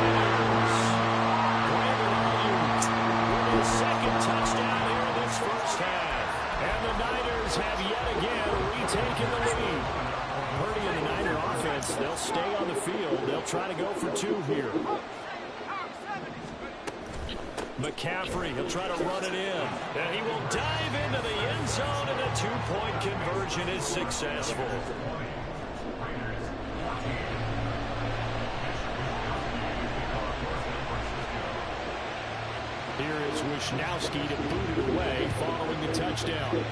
Second touchdown here in this first half. And the Niners have yet again retaken the lead. Purdy and the Niner offense, they'll stay on the field. They'll try to go for 2 here. McCaffrey, he'll try to run it in. And he will dive into the end zone, and the 2-point conversion is successful. Here is Wisnowski to boot it away following the touchdown.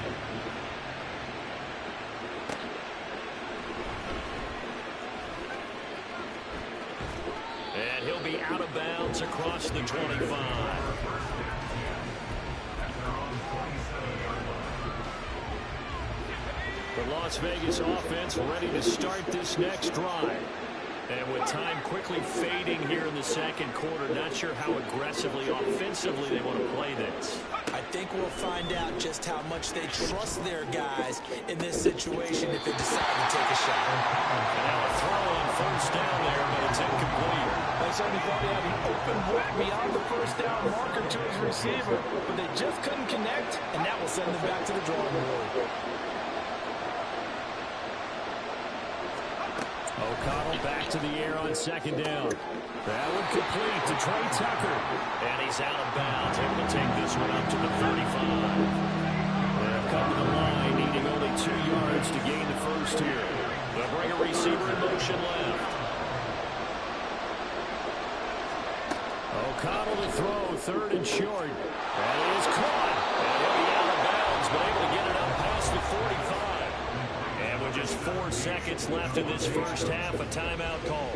And he'll be out of bounds across the 25. The Las Vegas offense ready to start this next drive. And with time quickly fading here in the second quarter, not sure how aggressively, offensively they want to play this. I think we'll find out just how much they trust their guys in this situation if they decide to take a shot. And now a throw on first down there, but it's incomplete. They certainly thought they had an open look beyond the first down marker to his receiver, but they just couldn't connect, and that will send them back to the drawing board. O'Connell back to the air on second down. That one complete to Trey Tucker. And he's out of bounds, able to take this one up to the 35. They've come to the line, needing only 2 yards to gain the first here. They'll bring a receiver in motion left. O'Connell to throw, 3rd and short. And it is caught. And he'll be out of bounds, but able to get it up past the 45. And with just 4 seconds left in this first half, a timeout call.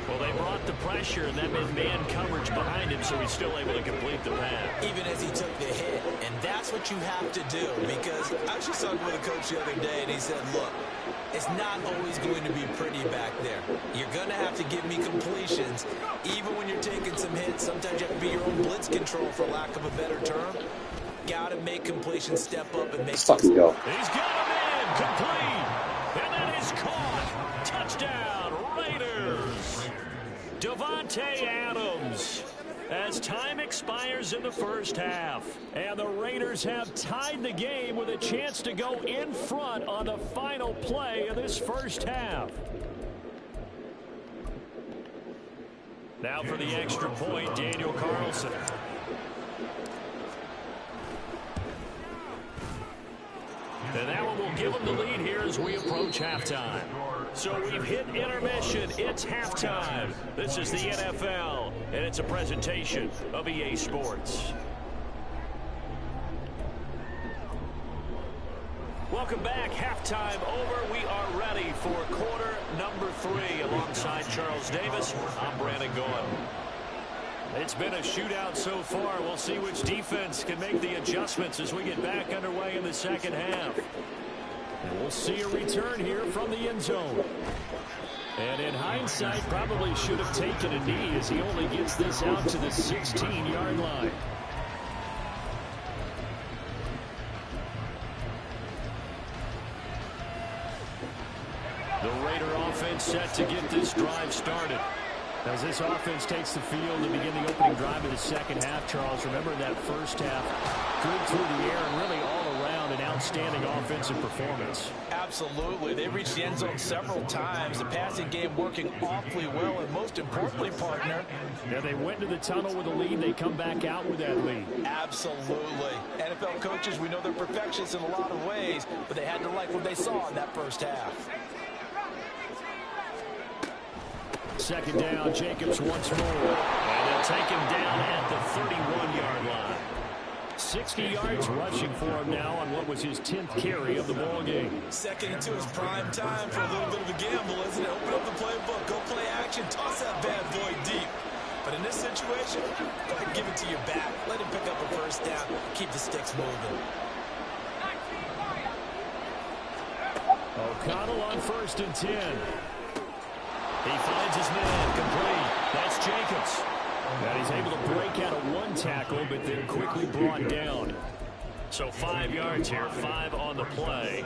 Well, they brought the pressure, and that meant man coverage behind him, so he's still able to complete the pass. Even as he took the hit, and that's what you have to do, because I was just talking with a coach the other day, and he said, look, it's not always going to be pretty back there. You're going to have to give me completions, even when you're taking some hits. Sometimes you have to be your own blitz control, for lack of a better term. Got to make completions step up and make. Let's fucking go. He's got him in, complete, and that is caught. Touchdown, Raiders. Davante Adams. As time expires in the first half, and the Raiders have tied the game with a chance to go in front on the final play of this first half. Now for the extra point, Daniel Carlson. And that one will give them the lead here as we approach halftime. So we've hit intermission. It's halftime. This is the NFL, and it's a presentation of EA Sports. Welcome back. Halftime over. We are ready for quarter number 3. Alongside Charles Davis, I'm Brandon Gordon. It's been a shootout so far. We'll see which defense can make the adjustments as we get back underway in the second half. And we'll see a return here from the end zone. And in hindsight, probably should have taken a knee as he only gets this out to the 16-yard line. The Raider offense set to get this drive started. As this offense takes the field to begin the opening drive of the second half, Charles, remember that first half, good through the air and really all around an outstanding offensive performance. Absolutely. They reached the end zone several times. The passing game working awfully well, and most importantly, partner. Yeah, they went to the tunnel with a lead. They come back out with that lead. Absolutely. NFL coaches, we know they're perfectionists in a lot of ways, but they had to like what they saw in that first half. Second down, Jacobs once more. And they'll take him down at the 31-yard line. 60 yards rushing for him now on what was his 10th carry of the ball game. Second and 2 is prime time for a little bit of a gamble, isn't it? Open up the playbook, go play action, toss that bad boy deep. But in this situation, go ahead and give it to your back. Let him pick up a first down. Keep the sticks moving. O'Connell on 1st and 10. He finds his man complete. That's Jacobs. And he's able to break out of one tackle, but then quickly brought down. So 5 yards here, 5 on the play.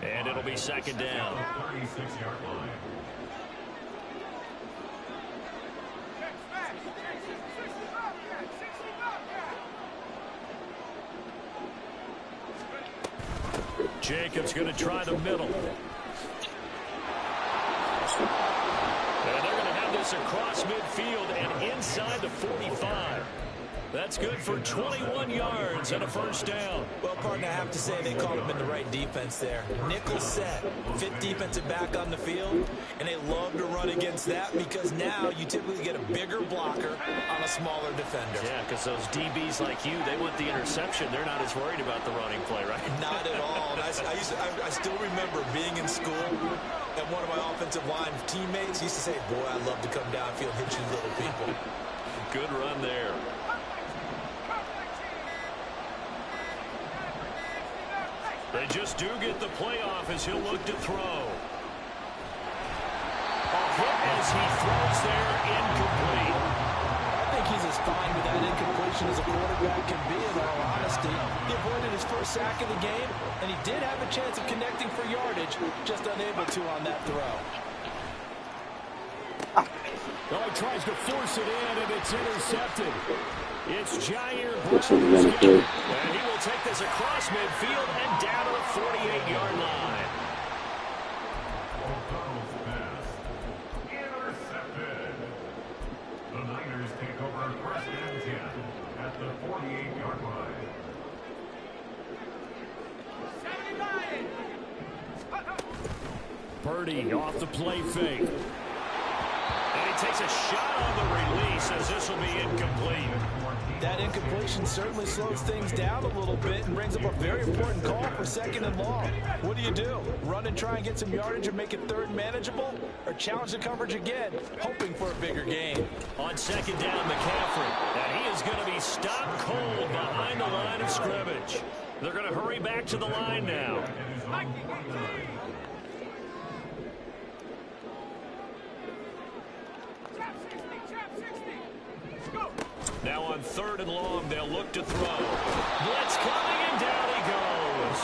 And it'll be second down. 36-yard line. Jacobs going to try the middle. And they're going to have this across midfield and inside the 45. That's good for 21 yards and a first down. Well, partner, I have to say they caught him in the right defense there. Nickel set, fifth defensive back on the field, and they love to run against that because now you typically get a bigger blocker on a smaller defender. Yeah, because those DBs like you, they want the interception. They're not as worried about the running play, right? Not at all. And I still remember being in school, and one of my offensive line teammates used to say, boy, I love to come downfield, hit you little people. Good run there. They just do get the playoff as he'll look to throw. A hit as he throws there, incomplete. I think he's as fine with that incompletion as a quarterback can be, in all honesty. He avoided his first sack of the game, and he did have a chance of connecting for yardage, just unable to on that throw. Oh, he tries to force it in, and it's intercepted. It's Jair Brown. And he will take this across midfield and down to the 48-yard line. O'Connell's pass. Intercepted. The Niners take over 1st and 10 at the 48-yard line. Purdy off the play fake. And he takes a shot on the release as this will be incomplete. That incompletion certainly slows things down a little bit and brings up a very important call for 2nd and long. What do? Run and try and get some yardage and make it 3rd manageable? Or challenge the coverage again, hoping for a bigger gain? On 2nd down, McCaffrey. And he is going to be stopped cold behind the line of scrimmage. They're going to hurry back to the line now. Now on 3rd and long, they'll look to throw. Blitz coming, and down he goes.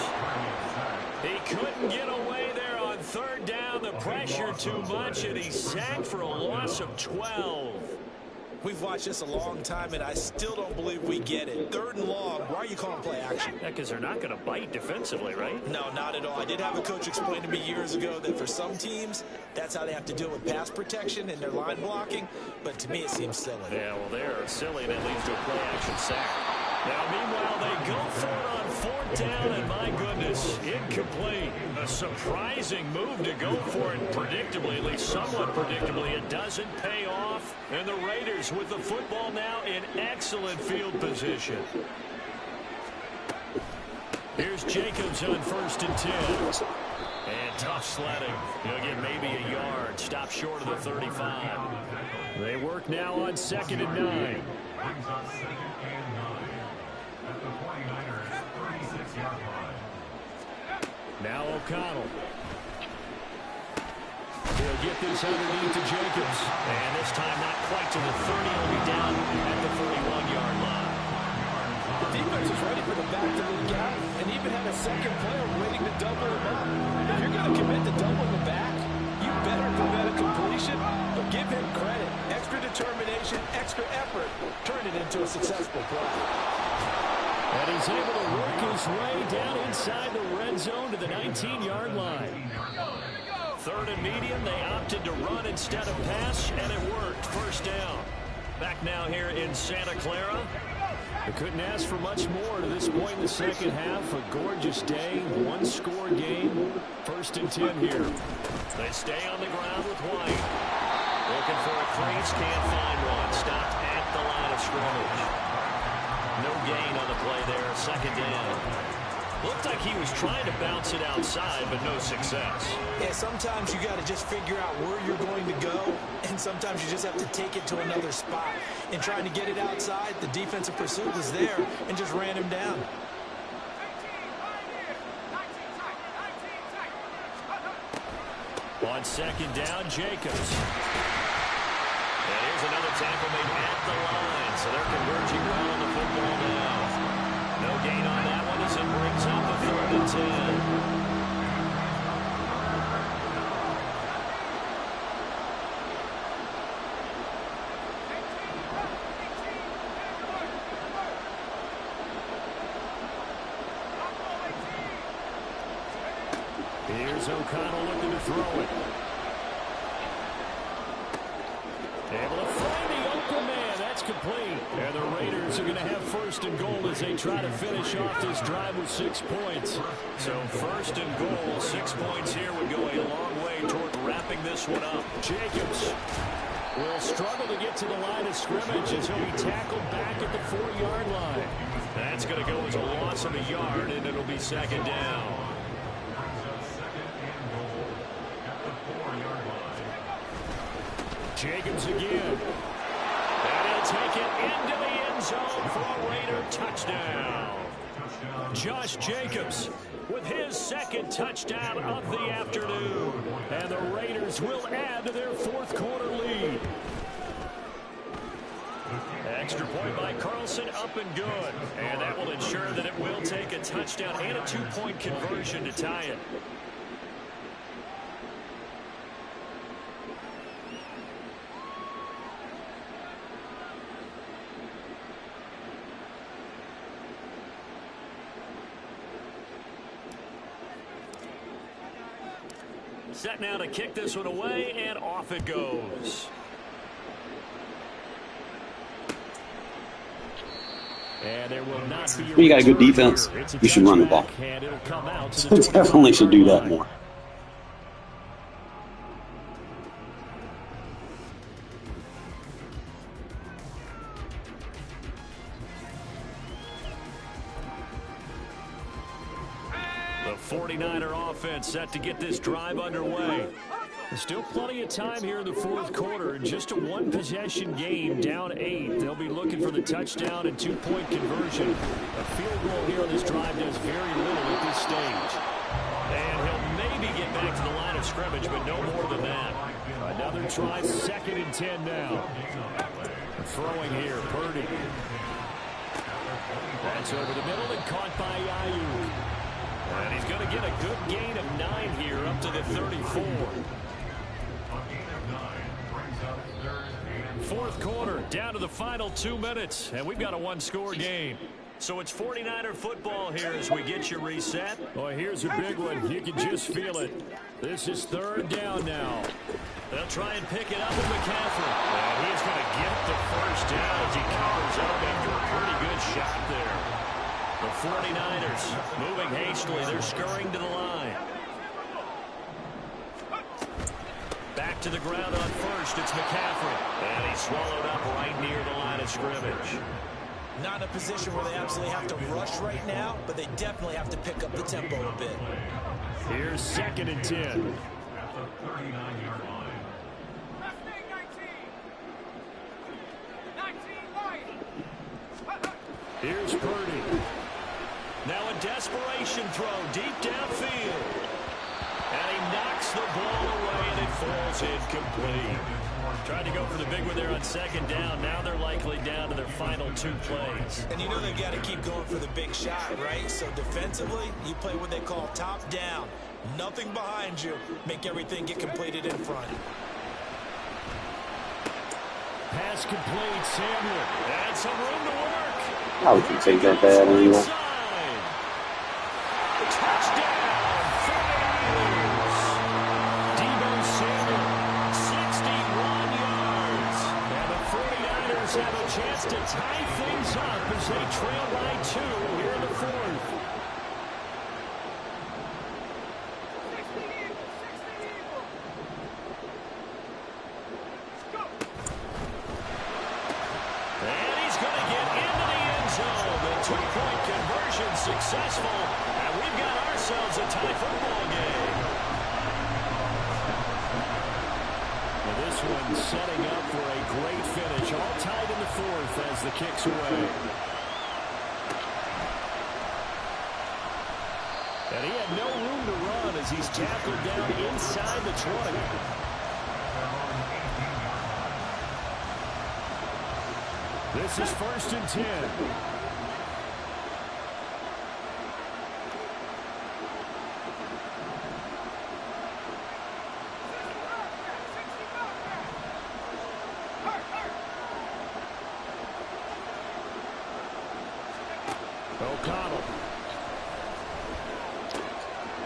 He couldn't get away there on 3rd down. The pressure too much, and he's sacked for a loss of 12. We've watched this a long time, and I still don't believe we get it. 3rd and long, why are you calling play action? Yeah, because they're not going to bite defensively, right? No, not at all. I did have a coach explain to me years ago that for some teams, that's how they have to deal with pass protection and their line blocking. But to me, it seems silly. Yeah, well, they're silly, and it leads to a play action sack. Now, meanwhile, they go for it on 4th down, and my goodness, incomplete. A surprising move to go for it predictably, at least somewhat predictably. It doesn't pay off, and the Raiders with the football now in excellent field position. Here's Jacobs on 1st and 10. And tough sledding. He'll get maybe a yard. Stop short of the 35. They work now on 2nd and 9. Brings up 2nd and 9 at the 49ers 36-yard line. Now O'Connell. He'll get this underneath to Jacobs. And this time not quite to the 30. He'll be down at the 31-yard line. The defense is ready for the back to the gap and even had a second player waiting to double him up. If you're going to commit to doubling the back, you better prevent a completion, but give him credit. Extra determination, extra effort, turn it into a successful play. And he he's able to work his way down inside the red zone to the 19-yard line. Third and medium, they opted to run instead of pass, and it worked. First down. Back now here in Santa Clara. They couldn't ask for much more to this point in the second half. A gorgeous day, one-score game. First and 10 here. They stay on the ground with White. Looking for a crease, can't find one. Stopped at the line of scrimmage. No gain on the play there, second down. Looked like he was trying to bounce it outside, but no success. Yeah, sometimes you got to just figure out where you're going to go, and sometimes you just have to take it to another spot. In trying to get it outside, the defensive pursuit was there and just ran him down. On second down, Jacobs. And here's another tackle made at the line, so they're converging well on the football now. No gain on that one as it brings up a third and 10. Here's O'Connell looking to throw it. Able to find the open man. That's complete. And the Raiders are going to have first and goal as they try to finish off this drive with 6 points. So first and goal, 6 points here would go a long way toward wrapping this one up. Jacobs will struggle to get to the line of scrimmage as he'll be tackled back at the 4-yard line. That's going to go as a loss of a yard, and it'll be second down. Jacobs again. And he'll take it into the end zone for a Raider touchdown. Josh Jacobs with his second touchdown of the afternoon. And the Raiders will add to their fourth quarter lead. Extra point by Carlson, up and good. And that will ensure that it will take a touchdown and a 2-point conversion to tie it. Set now to kick this one away, and off it goes. And there will not be When you got a good defense, you should run the ball. So definitely should do that more. The 49er offense set to get this drive underway. Still plenty of time here in the fourth quarter. Just a one-possession game, down 8. They'll be looking for the touchdown and 2-point conversion. A field goal here on this drive does very little at this stage. And he'll maybe get back to the line of scrimmage, but no more than that. Another try, second and 10 now. Throwing here, Purdy. That's over the middle and caught by Ayuk. And he's going to get a good gain of 9 here, up to the 34. Fourth quarter, down to the final 2 minutes, and we've got a one-score game. So it's 49er football here as we get you reset. Well, here's a big one. You can just feel it. This is third down now. They'll try and pick it up with McCaffrey. And he's going to get the first down as he covers up after a pretty good shot there. The 49ers moving hastily. They're scurrying to the line. Back to the ground on first. It's McCaffrey. And he's swallowed up right near the line of scrimmage. Not in a position where they absolutely have to rush right now, but they definitely have to pick up the tempo a bit. Here's second and 10. At the 39-yard line. Here's Purdy. Now a desperation throw deep downfield. And he knocks the ball away, and it falls incomplete. Tried to go for the big one there on second down. Now they're likely down to their final 2 plays. And you know they've got to keep going for the big shot, right? So defensively, you play what they call top down. Nothing behind you. Make everything get completed in front. Pass complete, Samuel. And some room to work. How would you take that bad anyway? chance to tie things up as they trail by 2 here in the fourth. And he's going to get into the end zone. The two-point conversion successful, and we've got ourselves a tie football game. This one setting up for a great finish. All tied in the fourth as the kick's away. And he had no room to run as he's tackled down inside the 20. This is 1st and 10. O'Connell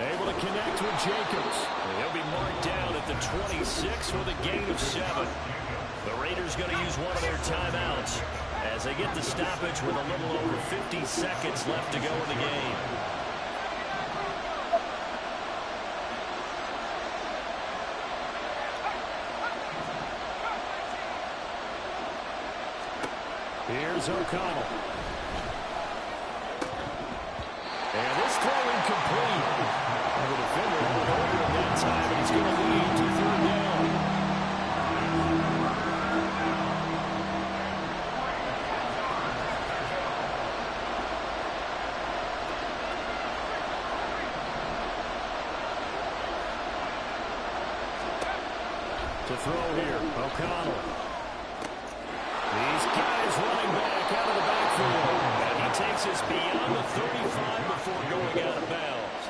able to connect with Jacobs. He'll be marked down at the 26 with a gain of 7. The Raiders going to use one of their timeouts as they get the stoppage with a little over 50 seconds left to go in the game. Here's O'Connell. And this throw incomplete. And the defender held over him that time, and he's going to lead to 3rd down. To throw here, O'Connell. These guys running back out of the backfield. And he takes us beyond the 35 before going out of bounds.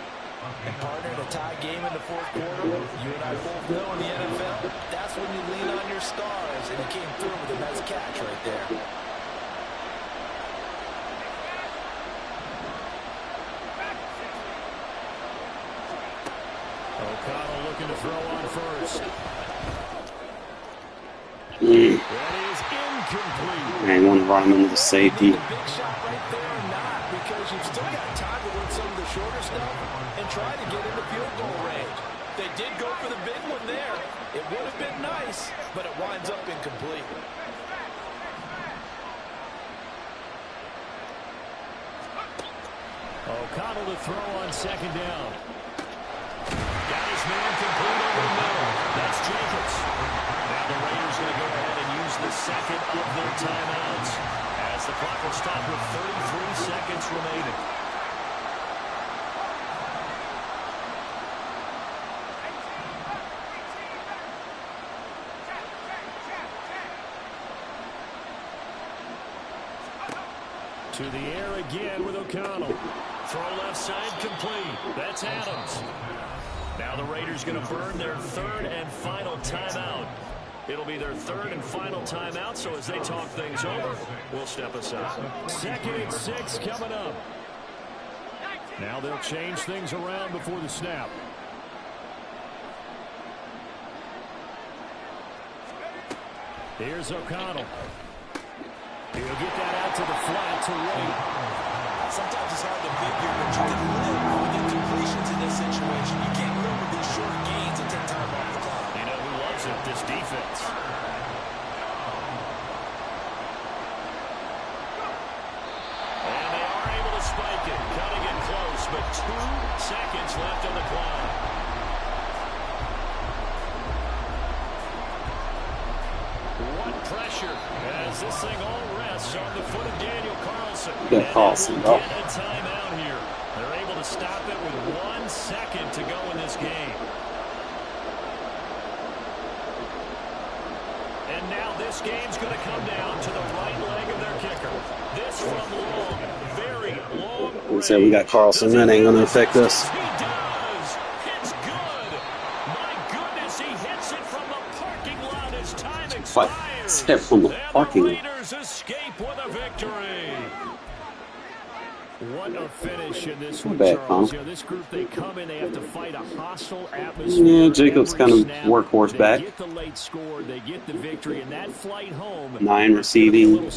And partner, to tie game in the fourth quarter, you and I both know in the NFL, that's when you lean on your stars, and he came through with a nice catch right there. O'Connell looking to throw on first. That is incomplete. Man, want to run him into the safety. Big shot right there or not, because you've still got time to win some of the shorter stuff and try to get into field goal range. They did go for the big one there. It would have been nice, but it winds up incomplete. O'Connell to throw on 2nd down. Got his man complete over the middle. That's Jacobs. Now the Raiders going to go ahead and use the second of their timeouts as the clock will stop with 33 seconds remaining. To the air again with O'Connell. Throw left side complete. That's Adams. Now the Raiders going to burn their 3rd and final timeout. It'll be their 3rd and final timeout, so as they talk things over, we'll step aside. 2nd and 6 coming up. Now they'll change things around before the snap. Here's O'Connell. He'll get that out to the flat to Wade. Sometimes it's hard to figure, but you can live with incompletions in this situation. You can't live with these short gains and take time off the clock. You know who loves it? This defense. And they are able to spike it, cutting it close, but 2 seconds left on the clock. What pressure as this thing all rests on the foot of Daniel Carlson. Yeah, Carlson, and get a timeout here. They're able to stop it with 1 second to go in this game. And now this game's going to come down to the right leg of their kicker. This from long, very long range. We said we got Carlson. That ain't going to affect us. He does. It's good. My goodness, he hits it from the parking lot as time expires. Except from the parking lot. And the Raiders escape with a victory. What a finish in this Not one, bad, Charles. Tom. You know, this group, they come in, they have to fight a hostile atmosphere. Yeah, Jacobs Every kind of snap, workhorse they back. get the late score, they get the victory, and that flight home. 9 receiving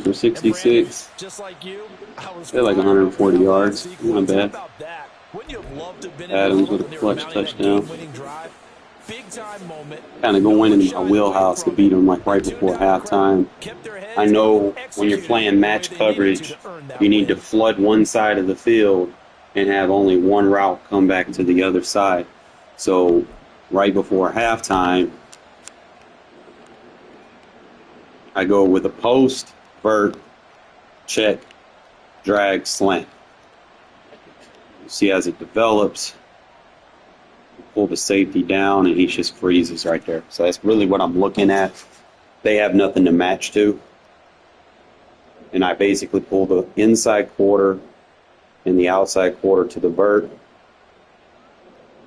for 66. Just like you, I was They're like fired up 140 for that last yards. sequence. Not How bad. about that? Wouldn't you have loved to have been Adams involved with a when they were clutch mounting that touchdown. game-winning drive? Big time moment. Kind of going into my wheelhouse to beat them like right before halftime. I know when you're playing match coverage, you need to flood one side of the field and have only one route come back to the other side. So right before halftime, I go with a post, vert, check, drag, slant. You see as it develops, pull the safety down, and he just freezes right there. So that's really what I'm looking at. They have nothing to match to. And I basically pull the inside quarter and the outside quarter to the vert.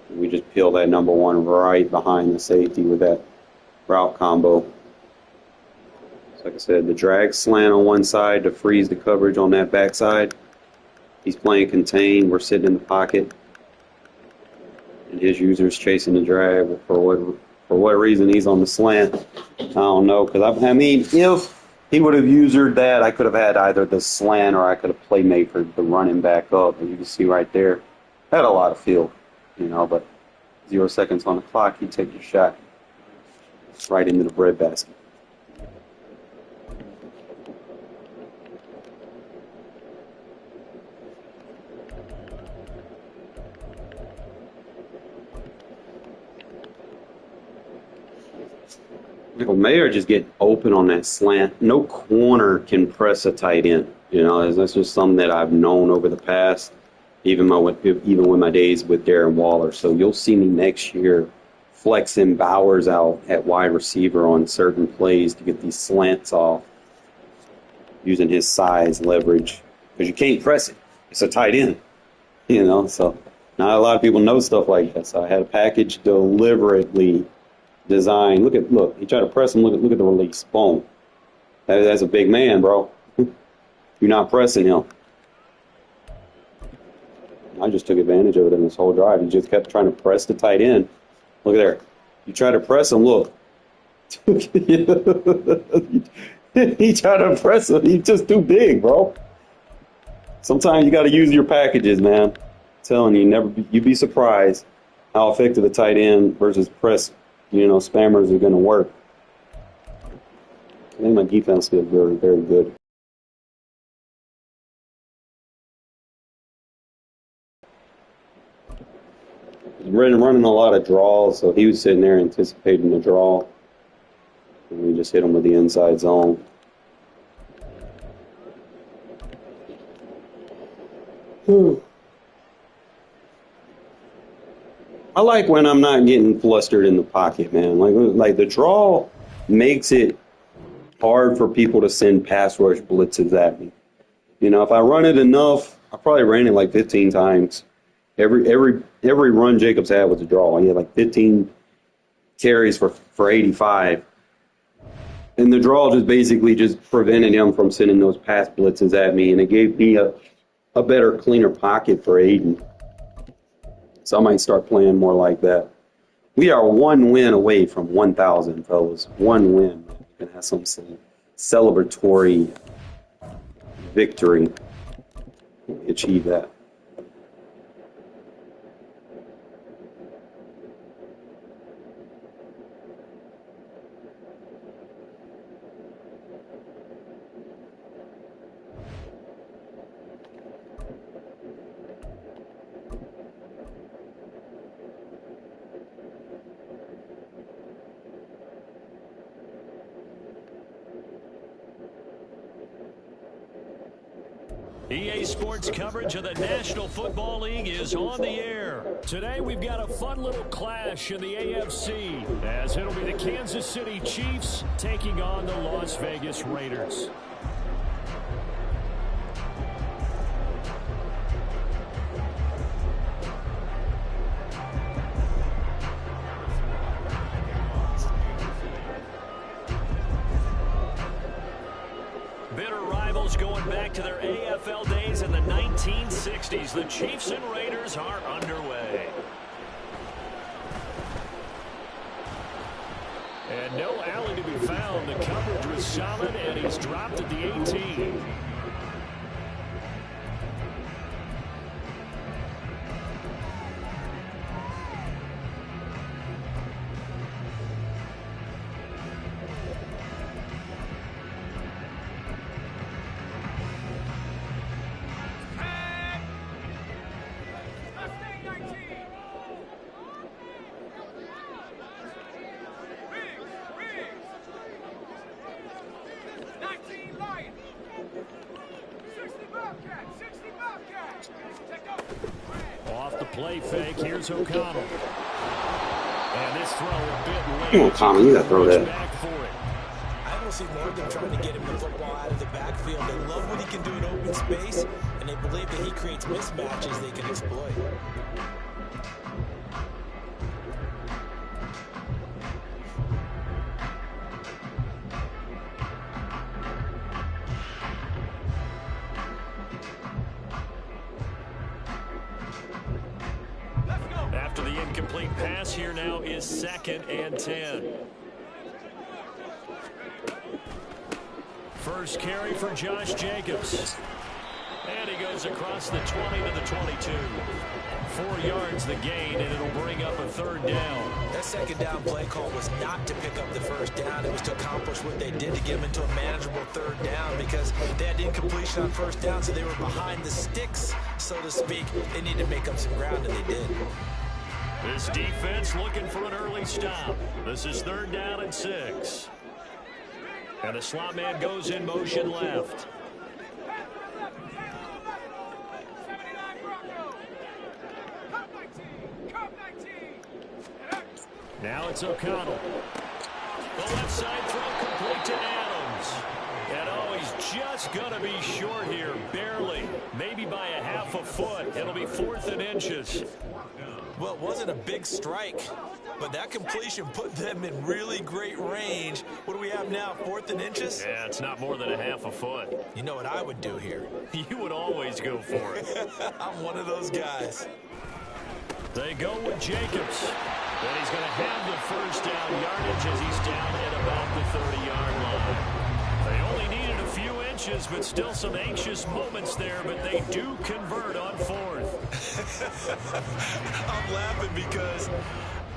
And we just peel that number one right behind the safety with that route combo. So like I said, the drag slant on one side to freeze the coverage on that backside. He's playing contain. We're sitting in the pocket. And his user's chasing the drag. For what reason he's on the slant, I don't know. Because I mean, if he would have usered that, I could have had either the slant or I could have playmakered the running back up. And you can see right there, had a lot of field, you know. But 0 seconds on the clock, you take your shot right into the breadbasket. Mayer just get open on that slant. No corner can press a tight end. You know, that's just something that I've known over the past, even with my days with Darren Waller. So you'll see me next year flexing Bowers out at wide receiver on certain plays to get these slants off, using his size, leverage, because you can't press it. It's a tight end, you know. So not a lot of people know stuff like that. So I had a package deliberately design. Look. You try to press him. Look at the release. Boom. That's a big man, bro. You're not pressing him. I just took advantage of it in this whole drive. He just kept trying to press the tight end. Look at there. You try to press him. Look. He tried to press him. He's just too big, bro. Sometimes you got to use your packages, man. I'm telling you, you'd be surprised how effective the tight end versus press, you know, spammers are going to work. I think my defense feels very, very good. He's running a lot of draws, so he was sitting there anticipating the draw. And we just hit him with the inside zone. I like when I'm not getting flustered in the pocket, man. Like the draw makes it hard for people to send pass rush blitzes at me. You know, if I run it enough, I probably ran it like 15 times. Every run Jacobs had was a draw. He had like 15 carries for 85. And the draw just basically just prevented him from sending those pass blitzes at me, and it gave me a better, cleaner pocket for Aiden. So I might start playing more like that. We are one win away from 1,000, fellas. One win. We can have some celebratory victory. Achieve that. EA Sports coverage of the National Football League is on the air. Today we've got a fun little clash in the AFC, as it'll be the Kansas City Chiefs taking on the Las Vegas Raiders. Raiders going back to their AFL days in the 1960s. The Chiefs and Raiders are underway. And no alley to be found. The coverage was solid, and he's dropped at the 18. Off the play fake, here's O'Connell. And this throw a bit late. Come on, Connell, you gotta throw that. I don't see more of them trying to get him the football out of the backfield. They love what he can do in open space, and they believe that he creates mismatches they can exploit. After the incomplete pass, here now is 2nd and 10. First carry for Josh Jacobs. And he goes across the 20 to the 22. 4 yards the gain, and it'll bring up a 3rd down. That 2nd down play call was not to pick up the 1st down. It was to accomplish what they did to get them into a manageable 3rd down because they had incompletion on 1st down, so they were behind the sticks, so to speak. They needed to make up some ground, and they did. This defense looking for an early stop. This is 3rd down and 6. And the slot man goes in motion left. Now it's O'Connell. The left side throw complete to Adams. And oh, he's just going to be short here, barely. Maybe by a half a foot. It'll be 4th and inches. Well, it wasn't a big strike, but that completion put them in really great range. What do we have now, 4th and inches? Yeah, it's not more than a half a foot. You know what I would do here? You would always go for it. I'm one of those guys. They go with Jacobs. And he's going to have the 1st down yardage as he's down at about the 30-yard line. They only needed a few inches, but still some anxious moments there, but they do convert on 4th. I'm laughing because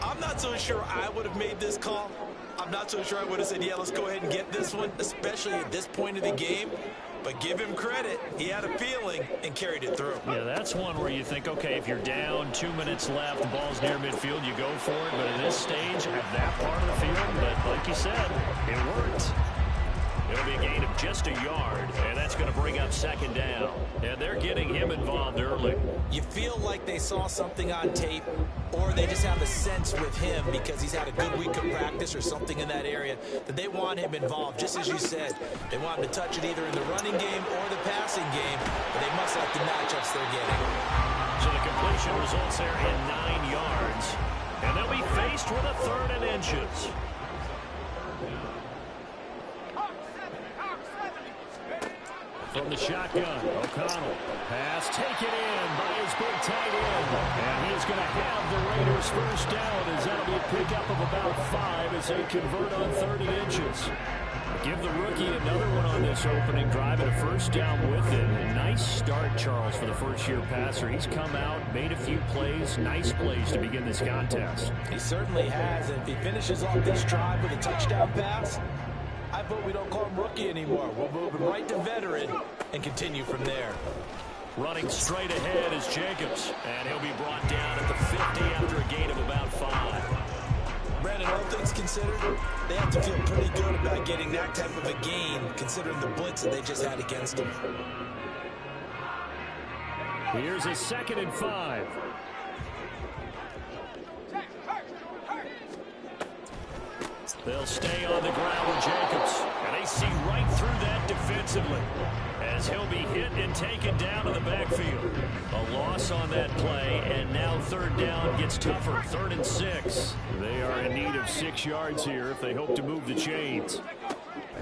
I'm not so sure I would have made this call. I'm not so sure I would have said, yeah, let's go ahead and get this one, especially at this point of the game. But give him credit. He had a feeling and carried it through. Yeah, that's one where you think, okay, if you're down, 2 minutes left, the ball's near midfield, you go for it. But at this stage, at that part of the field, but like you said, it worked. It'll be a gain of just a yard, and that's going to bring up 2nd down. And they're getting him involved early. You feel like they saw something on tape, or they just have a sense with him because he's had a good week of practice or something in that area that they want him involved. Just as you said, they want him to touch it either in the running game or the passing game, but they must like the matchups they're getting. So the completion results there in 9 yards, and they'll be faced with a 3rd and inches. From the shotgun, O'Connell. Pass taken in by his big tight end. And he's going to have the Raiders 1st down as that'll be a pickup of about 5 as they convert on 3rd and inches. Give the rookie another one on this opening drive and a 1st down with it. A nice start, Charles, for the first-year passer. He's come out, made a few plays, nice plays to begin this contest. He certainly has, and if he finishes off this drive with a touchdown pass, I vote we don't call him rookie anymore. We'll move him right to veteran and continue from there. Running straight ahead is Jacobs, and he'll be brought down at the 50 after a gain of about 5. Brandon, all things considered, they have to feel pretty good about getting that type of a gain, considering the blitz that they just had against them. Here's a 2nd and 5. They'll stay on the ground with Jacobs, and they see right through that defensively as he'll be hit and taken down in the backfield. A loss on that play, and now 3rd down gets tougher, 3rd and 6. They are in need of 6 yards here if they hope to move the chains.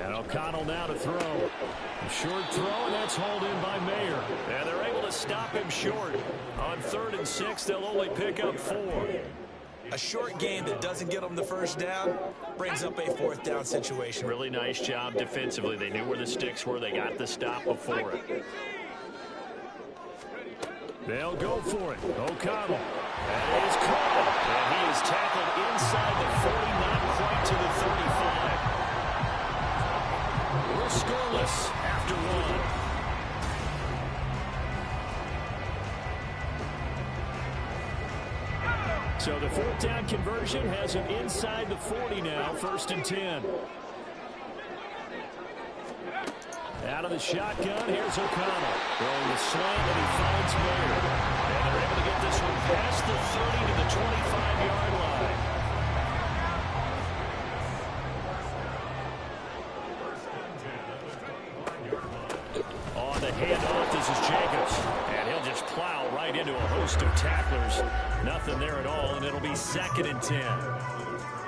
And O'Connell now to throw. A short throw, and that's hauled in by Mayer. And they're able to stop him short. On 3rd and 6, they'll only pick up 4. A short game that doesn't get them the first down brings up a 4th down situation. Really nice job defensively. They knew where the sticks were. They got the stop before it. They'll go for it. O'Connell. That is caught. And he is tackled inside the 40, not quite to the 35. We're scoreless after 1. So the 4th down conversion has him inside the 40 now, 1st and 10. Out of the shotgun, here's O'Connell. Throwing the slant, and he finds Mayer. And they're able to get this one past the 30 to the 25-yard line. On the handoff, this is Jacobs. And he'll just plow right into a host of tacklers. Nothing there at all, and it'll be 2nd and 10.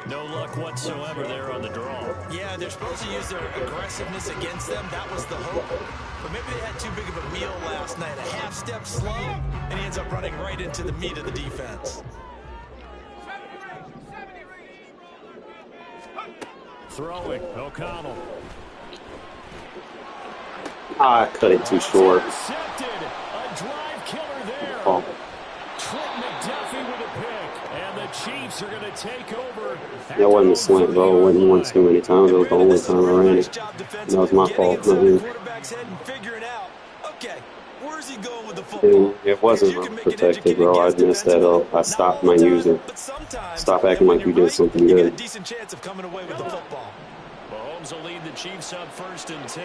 No luck whatsoever there on the draw. Yeah, they're supposed to use their aggressiveness against them. That was the hope. But maybe they had too big of a meal last night. A half step slow, and he ends up running right into the meat of the defense. Throwing, O'Connell. I cut it too short. Intercepted. A drive killer there. Oh. Trent McDuffie with a pick. And the Chiefs are going to take over. That wasn't a slant, bro. It wasn't once too many times. It was the only time I ran it. That was my fault. Not his. Okay, where's he going with the football? It wasn't protected, bro. I messed that up. I stopped my user. Stop acting like you did something You get a good. decent chance of coming away with the football. Mahomes will lead the Chiefs up 1st and 10,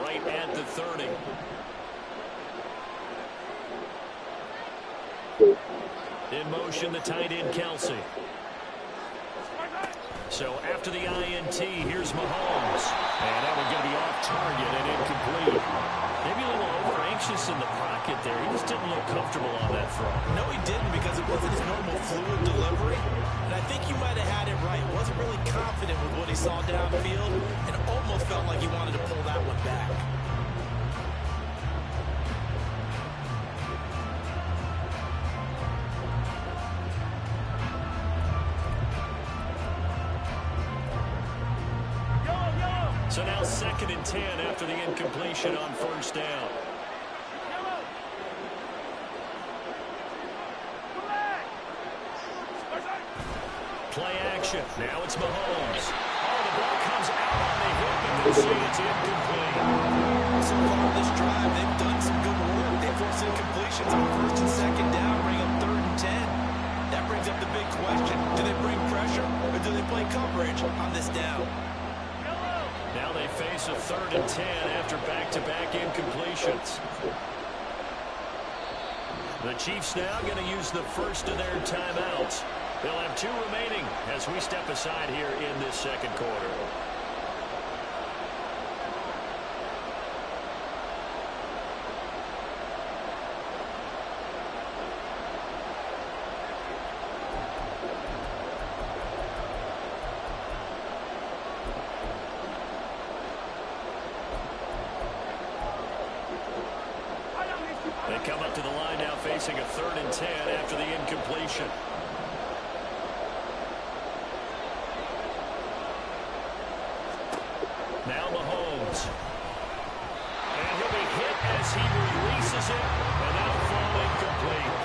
right at the 30. In motion, the tight end, Kelsey. So after the INT, here's Mahomes. And that one going to be off target and incomplete. Maybe a little over-anxious in the pocket there. He just didn't look comfortable on that throw. No, he didn't, because it wasn't his normal fluid delivery. And I think you might have had it right. Wasn't really confident with what he saw downfield, and almost felt like he wanted to pull that one back. So now 2nd and 10 after the incompletion on 1st down. Play action. Now it's Mahomes. Oh, the ball comes out on the hip, and they say it's incomplete. So far on this drive, they've done some good work. They forced incompletions on 1st and 2nd down, bring up 3rd and 10. That brings up the big question. Do they bring pressure, or do they play coverage on this down? Now they face a 3rd and 10 after back-to-back incompletions. The Chiefs now going to use the first of their timeouts. They'll have 2 remaining as we step aside here in this 2nd quarter. They come up to the line now facing a 3rd and 10 after the incompletion. Now Mahomes. And he'll be hit as he releases it, and that'll fall incomplete.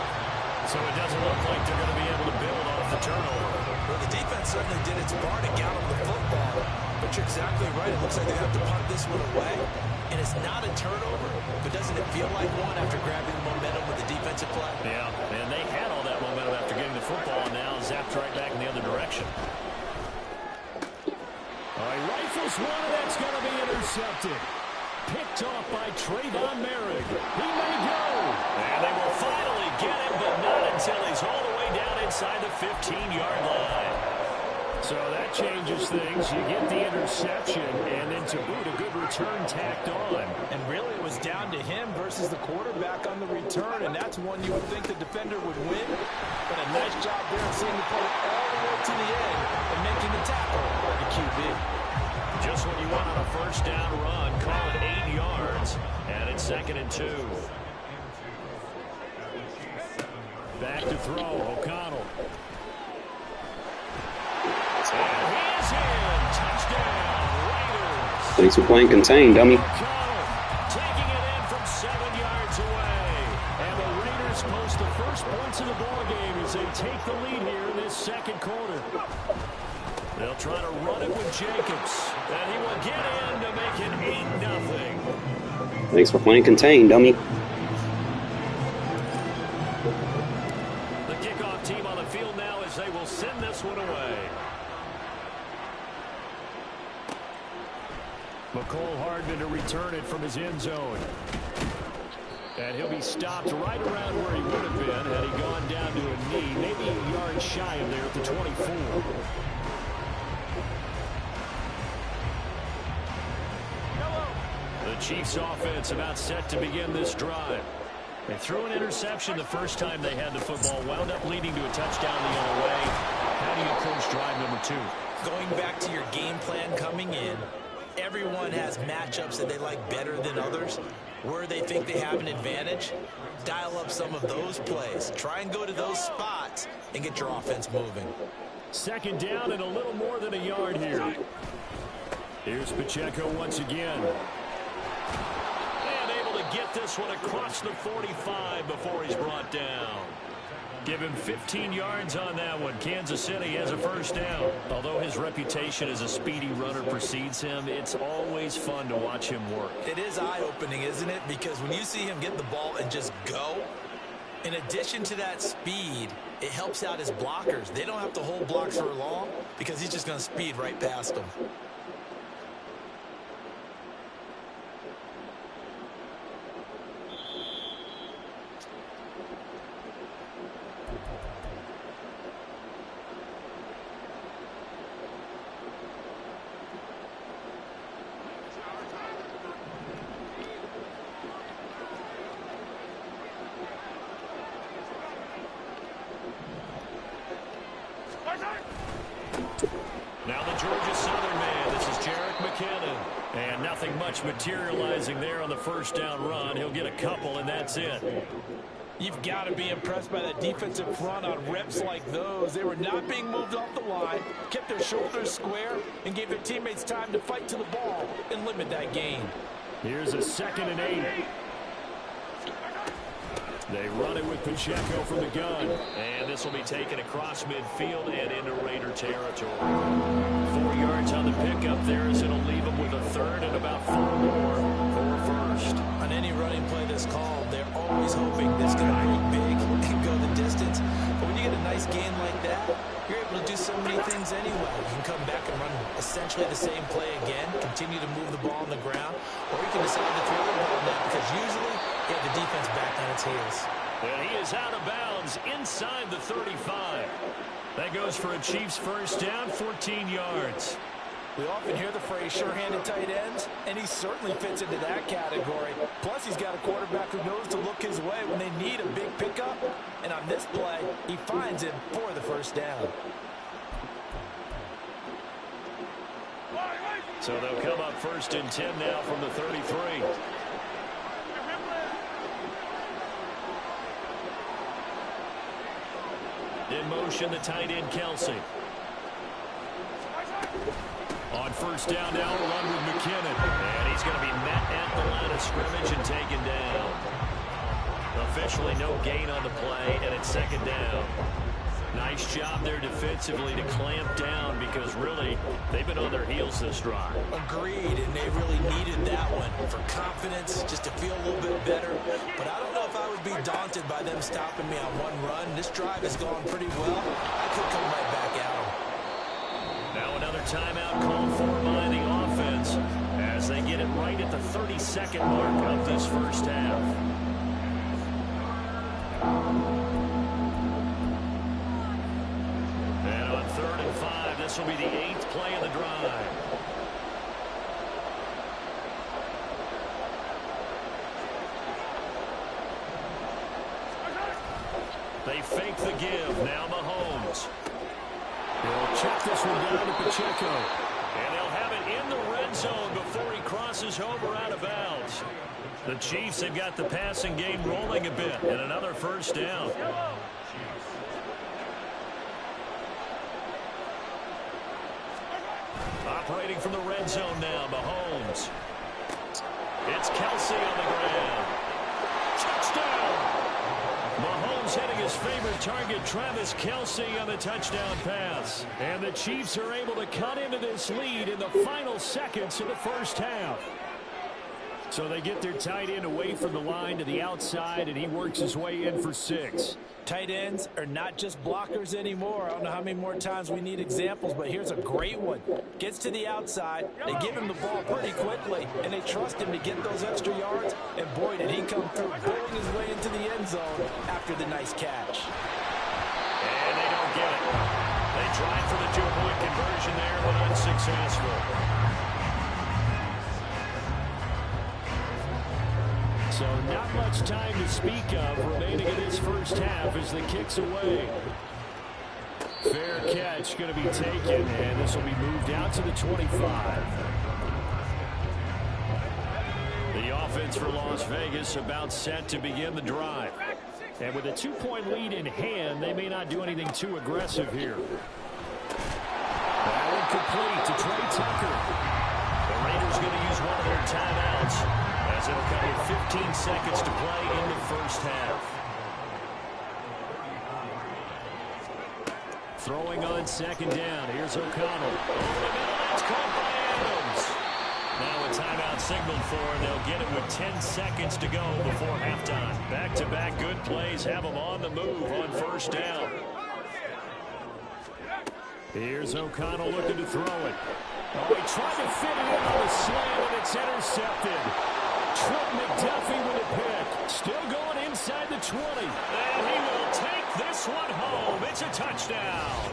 So it doesn't look like they're going to be able to build off the turnover. Well, the defense certainly did its part to get them the football. But you're exactly right. It looks like they have to punt this one away. And it's not a turnover, but doesn't it feel like one after grabbing the momentum with the defensive play? Yeah, and they had all that momentum after getting the football, and now zapped right back in the other direction. He rifles one, and that's going to be intercepted. Picked off by Trayvon Merrick. He may go. And they will finally get him, but not until he's all the way down inside the 15-yard line. So that changes things. You get the interception, and then to boot, a good return tacked on. And really, it was down to him versus the quarterback on the return, and that's one you would think the defender would win. But a nice job there of seeing the play all the way to the end and making the tackle by the QB. Just when you want on a first down run, call it 8 yards. And it's 2nd and 2. Back to throw, O'Connell. And he is in. Touchdown, Raiders. Thanks for playing contain, dummy. O'Connell taking it in from 7 yards away. And the Raiders post the first points of the ball game as they take the lead here in this second quarter. They'll try to run it with Jacobs. And he will get in to make it 8-0. Thanks for playing contain, dummy. The kickoff team on the field now as they will send this one away. McCole Hardman to return it from his end zone. And he'll be stopped right around where he would have been had he gone down to a knee, maybe a yard shy of there at the 24. The Chiefs offense about set to begin this drive. They threw an interception the first time they had the football, wound up leading to a touchdown the other way. How do you approach drive number 2? Going back to your game plan coming in, everyone has matchups that they like better than others. Where they think they have an advantage, dial up some of those plays. Try and go to those spots and get your offense moving. 2nd down and a little more than a yard here. Here's Pacheco once again. And able to get this one across the 45 before he's brought down. Give him 15 yards on that one. Kansas City has a first down. Although his reputation as a speedy runner precedes him, it's always fun to watch him work. It is eye-opening, isn't it? Because when you see him get the ball and just go, in addition to that speed, it helps out his blockers. They don't have to hold blocks for long because he's just going to speed right past them. Now the Georgia Southern man, this is Jerick McKinnon. And nothing much materializing there on the first down run. He'll get a couple, and that's it. You've got to be impressed by that defensive front on reps like those. They were not being moved off the line, kept their shoulders square, and gave their teammates time to fight to the ball and limit that gain. Here's a 2nd and 8. They run it with Pacheco from the gun. And this will be taken across midfield and into Raider territory. 4 yards on the pickup there as it'll leave them with a third and about 4 more for first. On any running play that's called, they're always hoping this is going to break big and go the distance. But when you get a nice gain like that, you're able to do so many things anyway. You can come back and run essentially the same play again, continue to move the ball on the ground, or you can decide to throw the ball now because usually you have the defense back on its heels. And he is out of bounds inside the 35. That goes for a Chiefs first down, 14 yards. We often hear the phrase sure-handed tight ends, and he certainly fits into that category. Plus, he's got a quarterback who knows to look his way when they need a big pickup. And on this play, he finds him for the first down. So they'll come up 1st and 10 now from the 33. In motion, the tight end, Kelsey. On first down now, a run with McKinnon. And he's going to be met at the line of scrimmage and taken down. Officially no gain on the play, and it's 2nd down. Nice job there defensively to clamp down because really they've been on their heels this drive. Agreed, and they really needed that one for confidence, just to feel a little bit better. But I don't know if I would be daunted by them stopping me on one run. This drive has gone pretty well. I could come right back at them. Now another timeout called for by the offense as they get it right at the 32nd mark of this first half. And on 3rd and 5, this will be the 8th play of the drive. They fake the give. Now Mahomes. He'll check this one down to Pacheco. And they'll have it in the red zone before he crosses over out of bounds. The Chiefs have got the passing game rolling a bit, and another first down. Operating from the red zone now, Mahomes. It's Kelsey on the ground. Touchdown! Mahomes hitting his favorite target, Travis Kelsey, on the touchdown pass. And the Chiefs are able to cut into this lead in the final seconds of the first half. So they get their tight end away from the line to the outside, and he works his way in for 6. Tight ends are not just blockers anymore. I don't know how many more times we need examples, but here's a great one. Gets to the outside, they give him the ball pretty quickly, and they trust him to get those extra yards, and boy, did he come through, bowling his way into the end zone after the nice catch. And they don't get it. They tried for the 2-point conversion there, but unsuccessful. So not much time to speak of remaining in this first half as the kick's away. Fair catch going to be taken, and this will be moved out to the 25. The offense for Las Vegas about set to begin the drive. And with a 2-point lead in hand, they may not do anything too aggressive here. That one complete to Trey Tucker. The Raiders going to use one of their timeouts, as it'll come with 15 seconds to play in the first half. Throwing on second down. Here's O'Connell. Over the middle. That's caught by Adams. Now a timeout signaled for, and they'll get it with 10 seconds to go before halftime. Back-to-back good plays have them on the move on first down. Here's O'Connell looking to throw it. Oh, he tried to fit it in on the slant, and it's intercepted. Trent McDuffie with a pick. Still going inside the 20. And he will take this one home. It's a touchdown.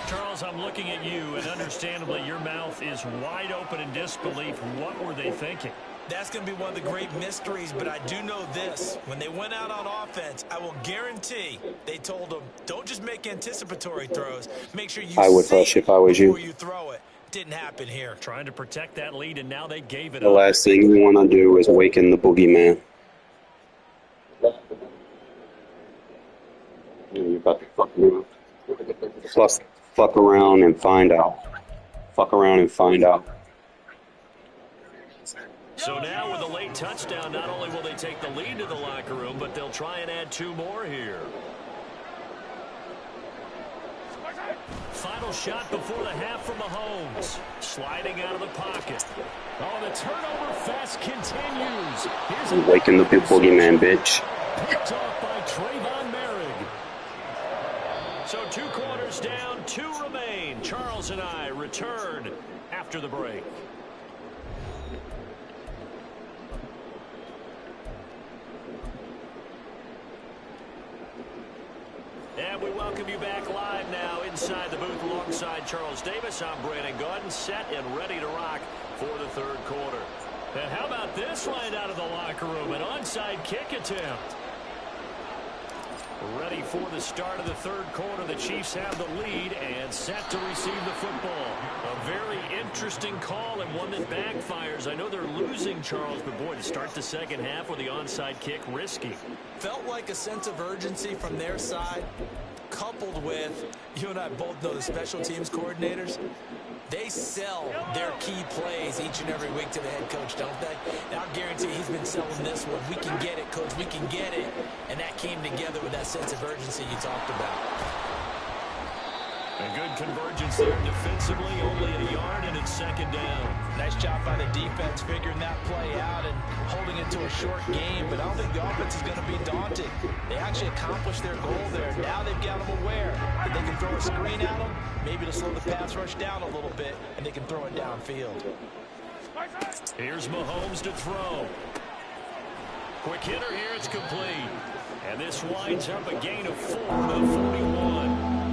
Charles, I'm looking at you, and understandably your mouth is wide open in disbelief. What were they thinking? That's going to be one of the great mysteries, but I do know this. When they went out on offense, I will guarantee they told them, don't just make anticipatory throws. Make sure you I would hush if I was you. before you throw it. Didn't happen here. Trying to protect that lead, and now they gave it The up. last thing you want to do is waken the boogeyman. You're about to fuck around. Plus, fuck around and find out. Fuck around and find out. So now with a late touchdown, not only will they take the lead to the locker room, but they'll try and add 2 more here. Final shot before the half from Mahomes. Sliding out of the pocket. Oh, the turnover fest continues. Here's a Waking the boogeyman, bitch. picked off by Trayvon Merrick. So 2 quarters down, 2 remain. Charles and I return after the break. And we welcome you back live now inside the booth alongside Charles Davis. I'm Brandon Gaudin, set and ready to rock for the 3rd quarter. And how about this right out of the locker room? An onside kick attempt. Ready for the start of the 3rd quarter. The Chiefs have the lead and set to receive the football. A very interesting call and one that backfires. I know they're losing, Charles, but boy, to start the 2nd half with the onside kick, risky. Felt like a sense of urgency from their side, coupled with, you and I both know the special teams coordinators. They sell their key plays each and every week to the head coach, don't they? And I'll guarantee he's been selling this one. We can get it, coach. We can get it. And that came together with that sense of urgency you talked about. A good convergence there defensively, only a yard, and it's 2nd down. Nice job by the defense figuring that play out and holding it to a short game, but I don't think the offense is going to be daunted. They actually accomplished their goal there. Now they've got them aware that they can throw a screen at them, maybe to slow the pass rush down a little bit, and they can throw it downfield. Here's Mahomes to throw. Quick hitter here, it's complete. And this winds up a gain of 4 to the 41.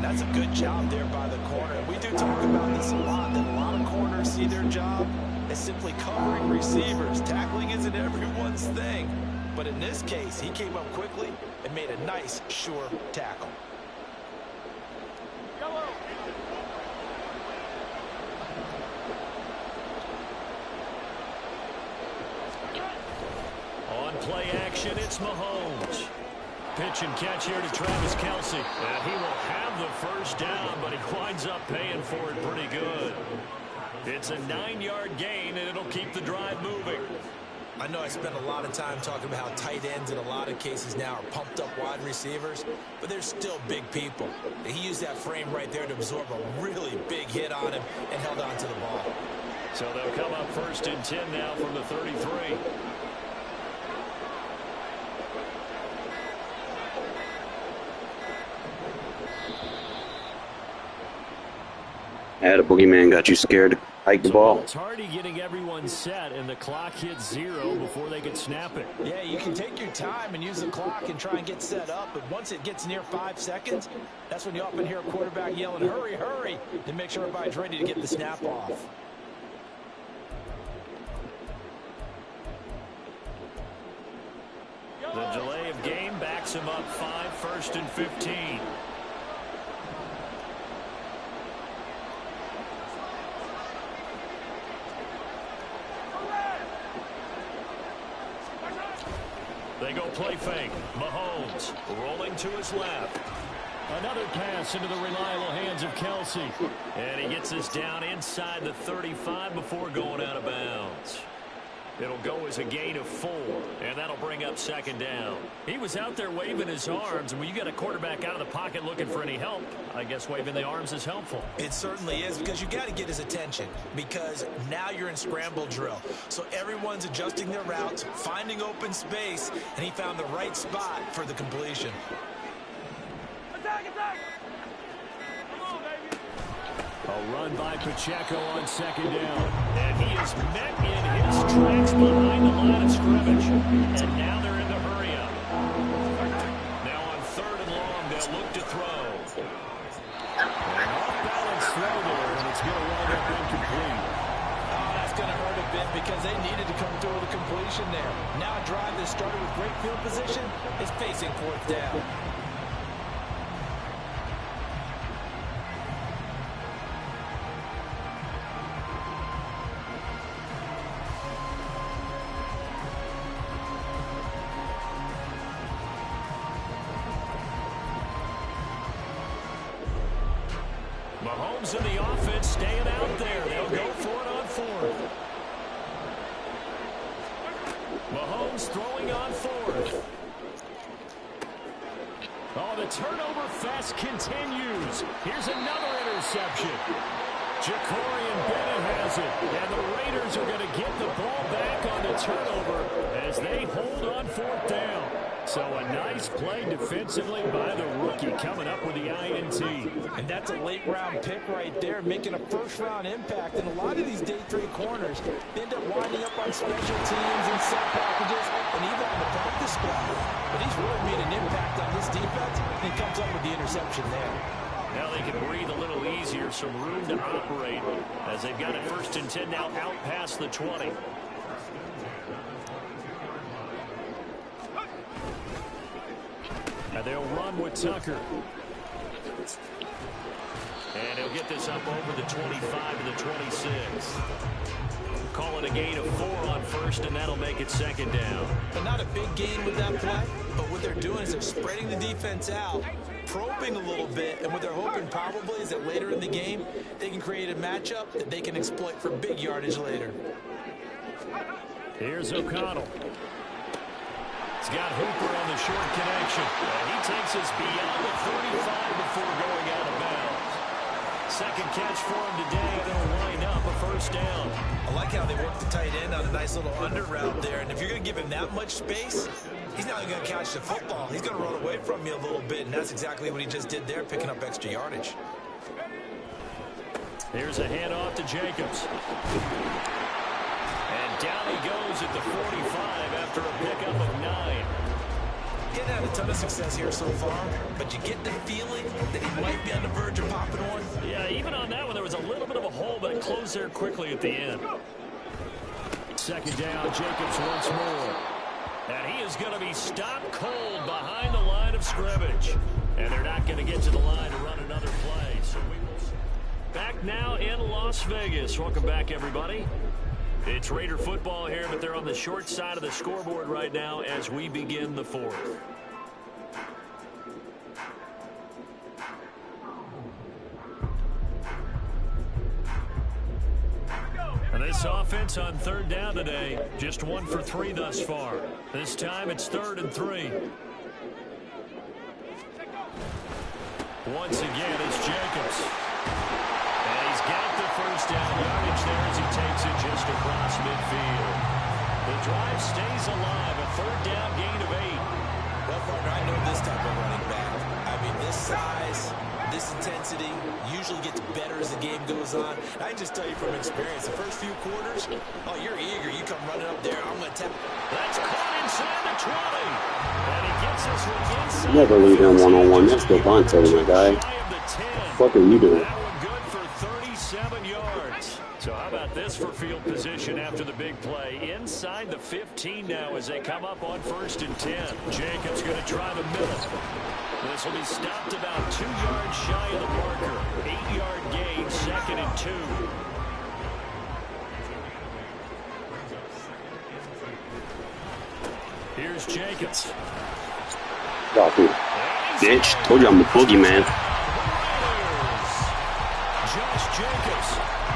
That's a good job there by the corner. We do talk about this a lot, that a lot of corners see their job as simply covering receivers. Tackling isn't everyone's thing. But in this case, he came up quickly and made a nice, sure tackle. play action. It's Mahomes. Pitch and catch here to Travis Kelce. And he will have the first down, but he winds up paying for it pretty good. It's a 9-yard gain, and it'll keep the drive moving. I know I spent a lot of time talking about how tight ends in a lot of cases now are pumped up wide receivers, but they're still big people. He used that frame right there to absorb a really big hit on him and held on to the ball. So they'll come up 1st and 10 now from the 33. Yeah, the boogeyman got you scared to hike the ball. It's Hardy getting everyone set, and the clock hits 0 before they can snap it. Yeah, you can take your time and use the clock and try and get set up, but once it gets near 5 seconds, that's when you often hear a quarterback yelling, hurry, hurry, to make sure everybody's ready to get the snap off. The delay of game backs him up 5, 1st and 15. They go play fake. Mahomes rolling to his left. Another pass into the reliable hands of Kelce. And he gets this down inside the 35 before going out of bounds. It'll go as a gain of 4, and that'll bring up 2nd down. He was out there waving his arms, and when you got a quarterback out of the pocket looking for any help, I guess waving the arms is helpful. It certainly is, because you got to get his attention, because now you're in scramble drill. So everyone's adjusting their routes, finding open space, and he found the right spot for the completion. Attack, attack! Come on, baby! A run by Pacheco on 2nd down. And he is met in his tracks behind the line of scrimmage. And now they're in the hurry-up. Now on 3rd and long, they'll look to throw. An off-balance throw there, and it's going to wind up incomplete. Oh, that's going to hurt a bit because they needed to come through with a completion there. Now a drive that started with great field position is facing 4th down. Mahomes and the offense staying out there. They'll go for it on 4th. Mahomes throwing on 4th. Oh, the turnover fest continues. Here's another interception. Jacorian Bennett has it. And the Raiders are going to get the ball back on the turnover as they hold on 4th down. So a nice play defensively by the rookie coming up with the INT. And that's a late-round pick right there, making a first-round impact. And a lot of these day 3 corners end up winding up on special teams and set packages and even on the practice squad. But he's really made an impact on this defense, and he comes up with the interception there. Now they can breathe a little easier, some room to operate as they've got it 1st and 10 now out past the 20. And they'll run with Tucker. And he'll get this up over the 25 to the 26. Call it a gain of 4 on 1st, and that'll make it 2nd down. But not a big gain with that play, but what they're doing is they're spreading the defense out, probing a little bit, and what they're hoping probably is that later in the game, they can create a matchup that they can exploit for big yardage later. Here's O'Connell. He's got Hooper on the short connection. And he takes us beyond the 35 before going out of bounds. 2nd catch for him today, and it'll line up a 1st down. I like how they work the tight end on a nice little under route there. And if you're going to give him that much space, he's not going to catch the football. He's going to run away from you a little bit, and that's exactly what he just did there, picking up extra yardage. Here's a handoff to Jacobs. And down he goes at the 45 after a pickup of 9. He hasn't had a ton of success here so far, but you get the feeling that he might be on the verge of popping one. Yeah, even on that one, there was a little bit of a hole, but it closed there quickly at the end. 2nd down, Jacobs once more. And he is going to be stopped cold behind the line of scrimmage. And they're not going to get to the line to run another play. So we will back now in Las Vegas. Welcome back, everybody. It's Raider football here, but they're on the short side of the scoreboard right now as we begin the fourth. And this offense on third down today, just 1 for 3 thus far. This time it's 3rd and 3. Once again, it's Jacobs. And he's got the first down yardage there as he takes it just across midfield. The drive stays alive, a 3rd down gain of 8. Well, partner, I know this type of running back. I mean, this size, this intensity usually gets better as the game goes on. I can just tell you from experience, the first few quarters, oh, you're eager. You come running up there. I'm going to tap. That's caught inside the 20. And he gets this one inside. Never leave him one-on-one. That's Devontae, my guy. What are you doing? That one good for 37 yards. So how about this for field position after the big play? Inside the 15 now as they come up on 1st and 10. Jacobs going to try the middle. This will be stopped about 2 yards shy of the marker. 8-yard gain, 2nd and 2. Here's Jacobs. Stop it. Bitch, told you I'm the boogeyman. Josh Jacobs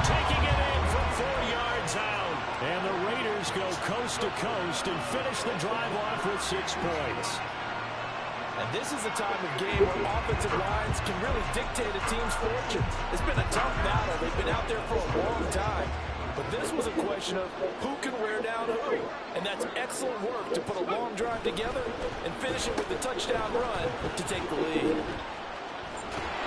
taking it in from 4 yards out. And the Raiders go coast to coast and finish the drive off with 6 points. And this is a time of game where offensive lines can really dictate a team's fortune. It's been a tough battle. They've been out there for a long time. But this was a question of who can wear down who. And that's excellent work to put a long drive together and finish it with a touchdown run to take the lead.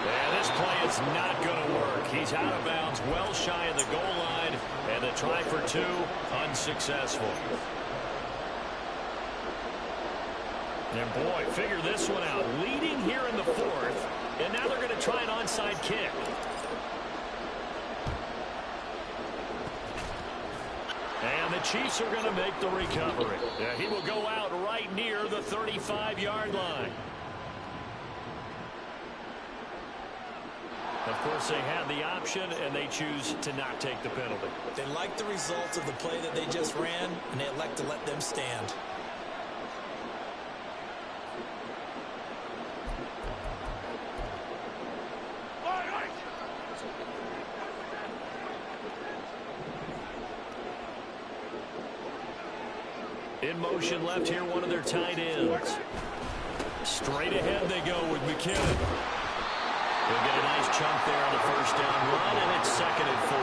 And this play is not going to work. He's out of bounds, well shy of the goal line. And the try for 2, unsuccessful. And boy, figure this one out. Leading here in the 4th, and now they're going to try an onside kick. And the Chiefs are going to make the recovery. Yeah, he will go out right near the 35-yard line. Of course, they had the option, and they choose to not take the penalty. They like the results of the play that they just ran, and they elect to let them stand. In motion left here, one of their tight ends. Straight ahead they go with McKinnon. They'll get a nice chunk there on the first down run, and it's 2nd and 4.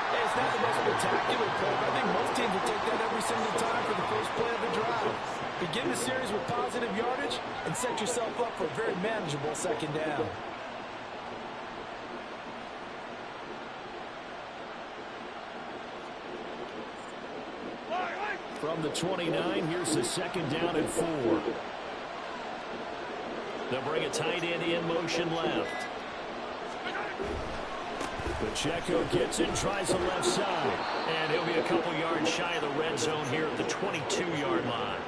Hey, it's not the most spectacular play, but I think most teams will take that every single time for the first play of the drive. Begin the series with positive yardage and set yourself up for a very manageable 2nd down. From the 29, here's the 2nd down and 4. They'll bring a tight end in motion left. Pacheco gets in, tries the left side. And he'll be a couple yards shy of the red zone here at the 22-yard line.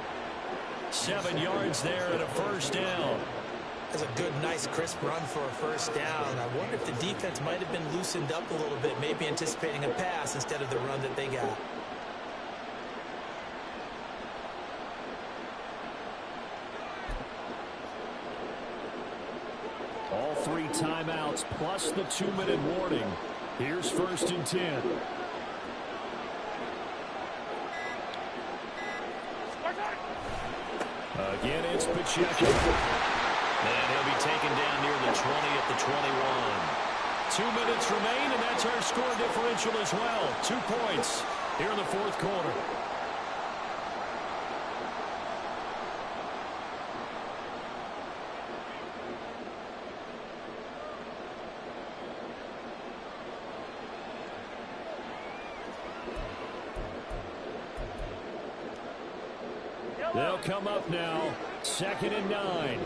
7 yards there and a first down. That's a good, nice, crisp run for a first down. I wonder if the defense might have been loosened up a little bit, maybe anticipating a pass instead of the run that they got. All 3 timeouts plus the 2-minute warning. Here's 1st and 10. Again, it's Pacheco. And he'll be taken down near the 20 at the 21. 2 minutes remain, and that's our score differential as well. 2 points here in the 4th quarter. They'll come up now, 2nd and 9.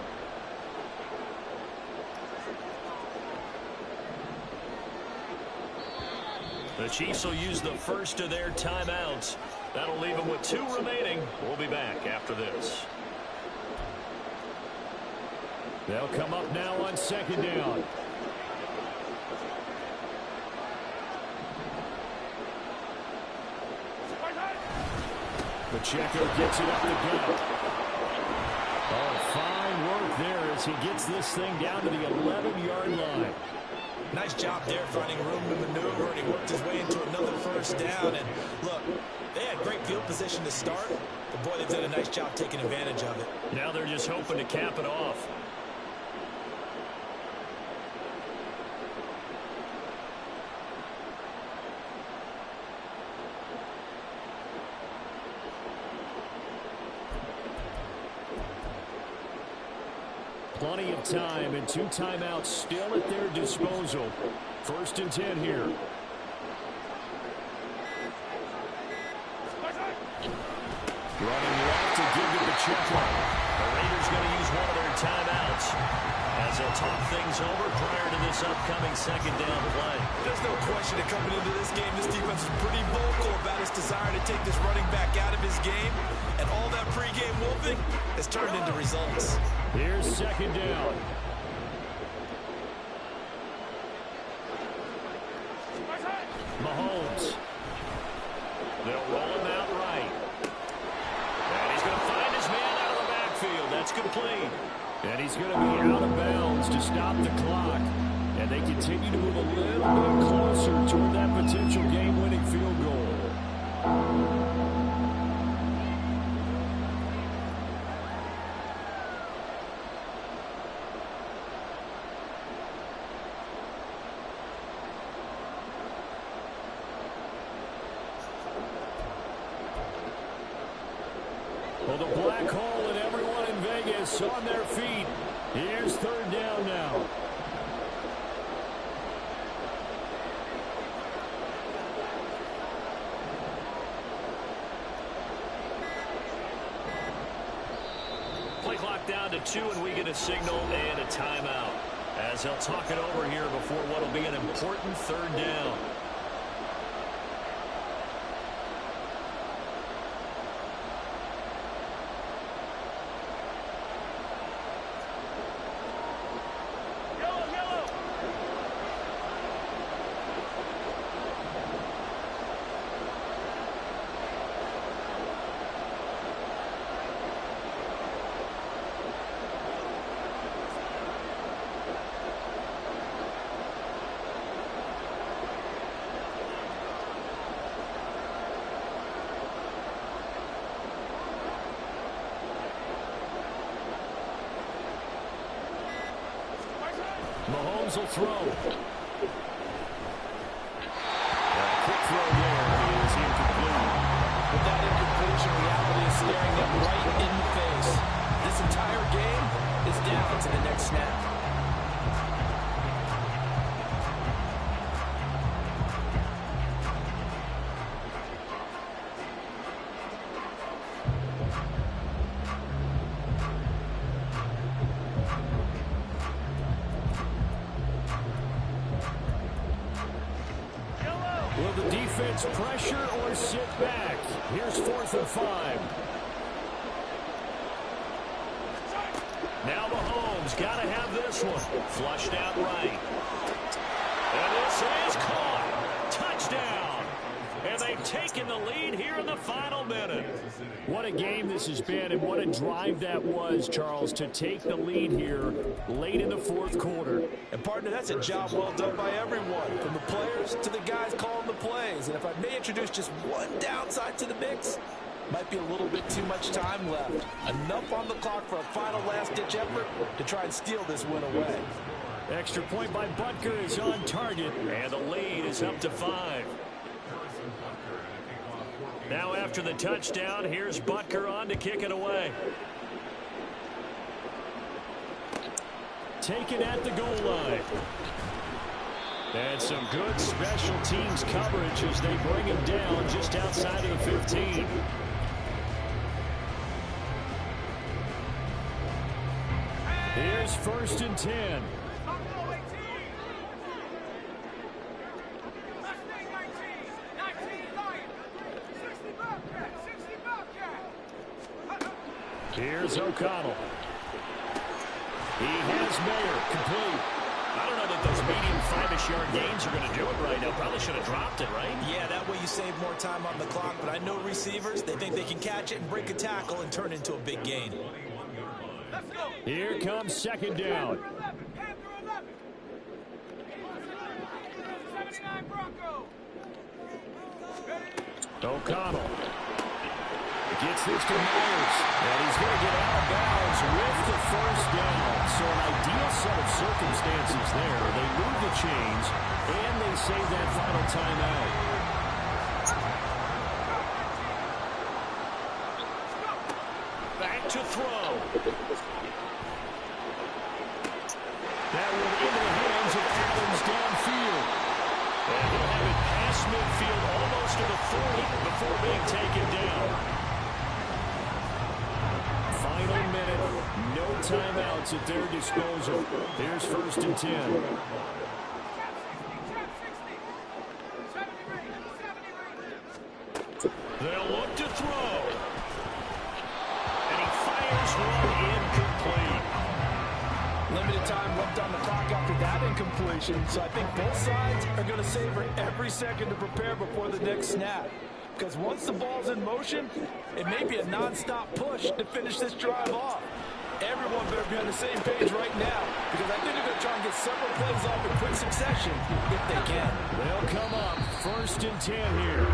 The Chiefs will use the first of their timeouts. That'll leave them with 2 remaining. We'll be back after this. They'll come up now on 2nd down. Pacheco gets it up the gut. Oh, fine work there as he gets this thing down to the 11-yard line. Nice job there finding room to maneuver, and he worked his way into another first down. And look, they had great field position to start, but boy, they've done a nice job taking advantage of it. Now they're just hoping to cap it off. Plenty of time and 2 timeouts still at their disposal. 1st and 10 here. Running left to give to Pacheco. The Raiders going to use one of their timeouts as they'll talk things over prior to this upcoming 2nd down play. There's no question that coming into this game, this defense is pretty vocal about its desire to take this running back out of his game. And all that pregame whooping has turned into results. Here's 2nd down. Mahomes. They'll roll him out right. And he's going to find his man out of the backfield. That's complete. And he's going to be out of bounds to stop the clock. And they continue to move a little bit closer toward that potential game-winning field goal. Well, the black hole and everyone in Vegas on their feet. Here's 3rd down now. Play clock down to 2, and we get a signal and a timeout as they'll talk it over here before what will be an important 3rd down. Mahomes will throw. A quick throw there is incomplete. With that incompletion, reality is staring them right in the face. This entire game is down to the next snap. Will the defense pressure or sit back? Here's 4th and 5. Now Mahomes got to have this one. Flushed out right. And this is caught. Touchdown. And they've taken the lead here in the final minute. What a game this has been, and what a drive that was, Charles, to take the lead here late in the 4th quarter. And, partner, that's a job well done by everyone, from the players to the guys calling the plays. And if I may introduce just one downside to the mix, might be a little bit too much time left. Enough on the clock for a final last-ditch effort to try and steal this win away. Extra point by Butker is on target, and the lead is up to 5. Now after the touchdown, here's Butker on to kick it away. Taken at the goal line. And some good special teams coverage as they bring him down just outside of the 15. Here's 1st and 10. Here's O'Connell. He has Mayer complete. I don't know that those medium 5-ish yard gains are going to do it right now. Probably should have dropped it, right? Yeah, that way you save more time on the clock. But I know receivers, they think they can catch it and break a tackle and turn it into a big gain. Here comes second down. O'Connell gets this to Myers, and he's going to get out of bounds with the first down. So an ideal set of circumstances there. They move the chains, and they save that final timeout. Back to throw. That one into the hands of Adams downfield. And he'll have it past midfield almost to the 40 before being taken down. Final minute, no timeouts at their disposal. Here's 1st and 10. They'll look to throw. And he fires one incomplete. Limited time left on the clock after that incompletion, so I think both sides are going to savor every second to prepare before the next snap. Because once the ball's in motion, it may be a non-stop push to finish this drive off. Everyone better be on the same page right now, because I think they're going to try and get several plays off in quick succession if they can. They'll come up 1st and 10 here.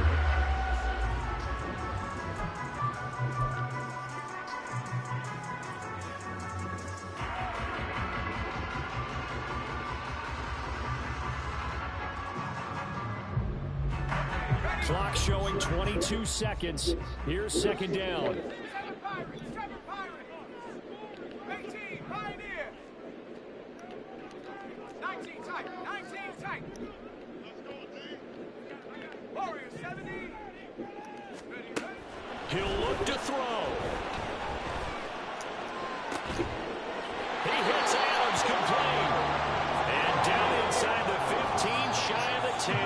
Clock showing 22 seconds. Here's second down. 19 tight. Warriors 70. He'll look to throw. He hits Adams complete. And down inside the 15, shy of the 10.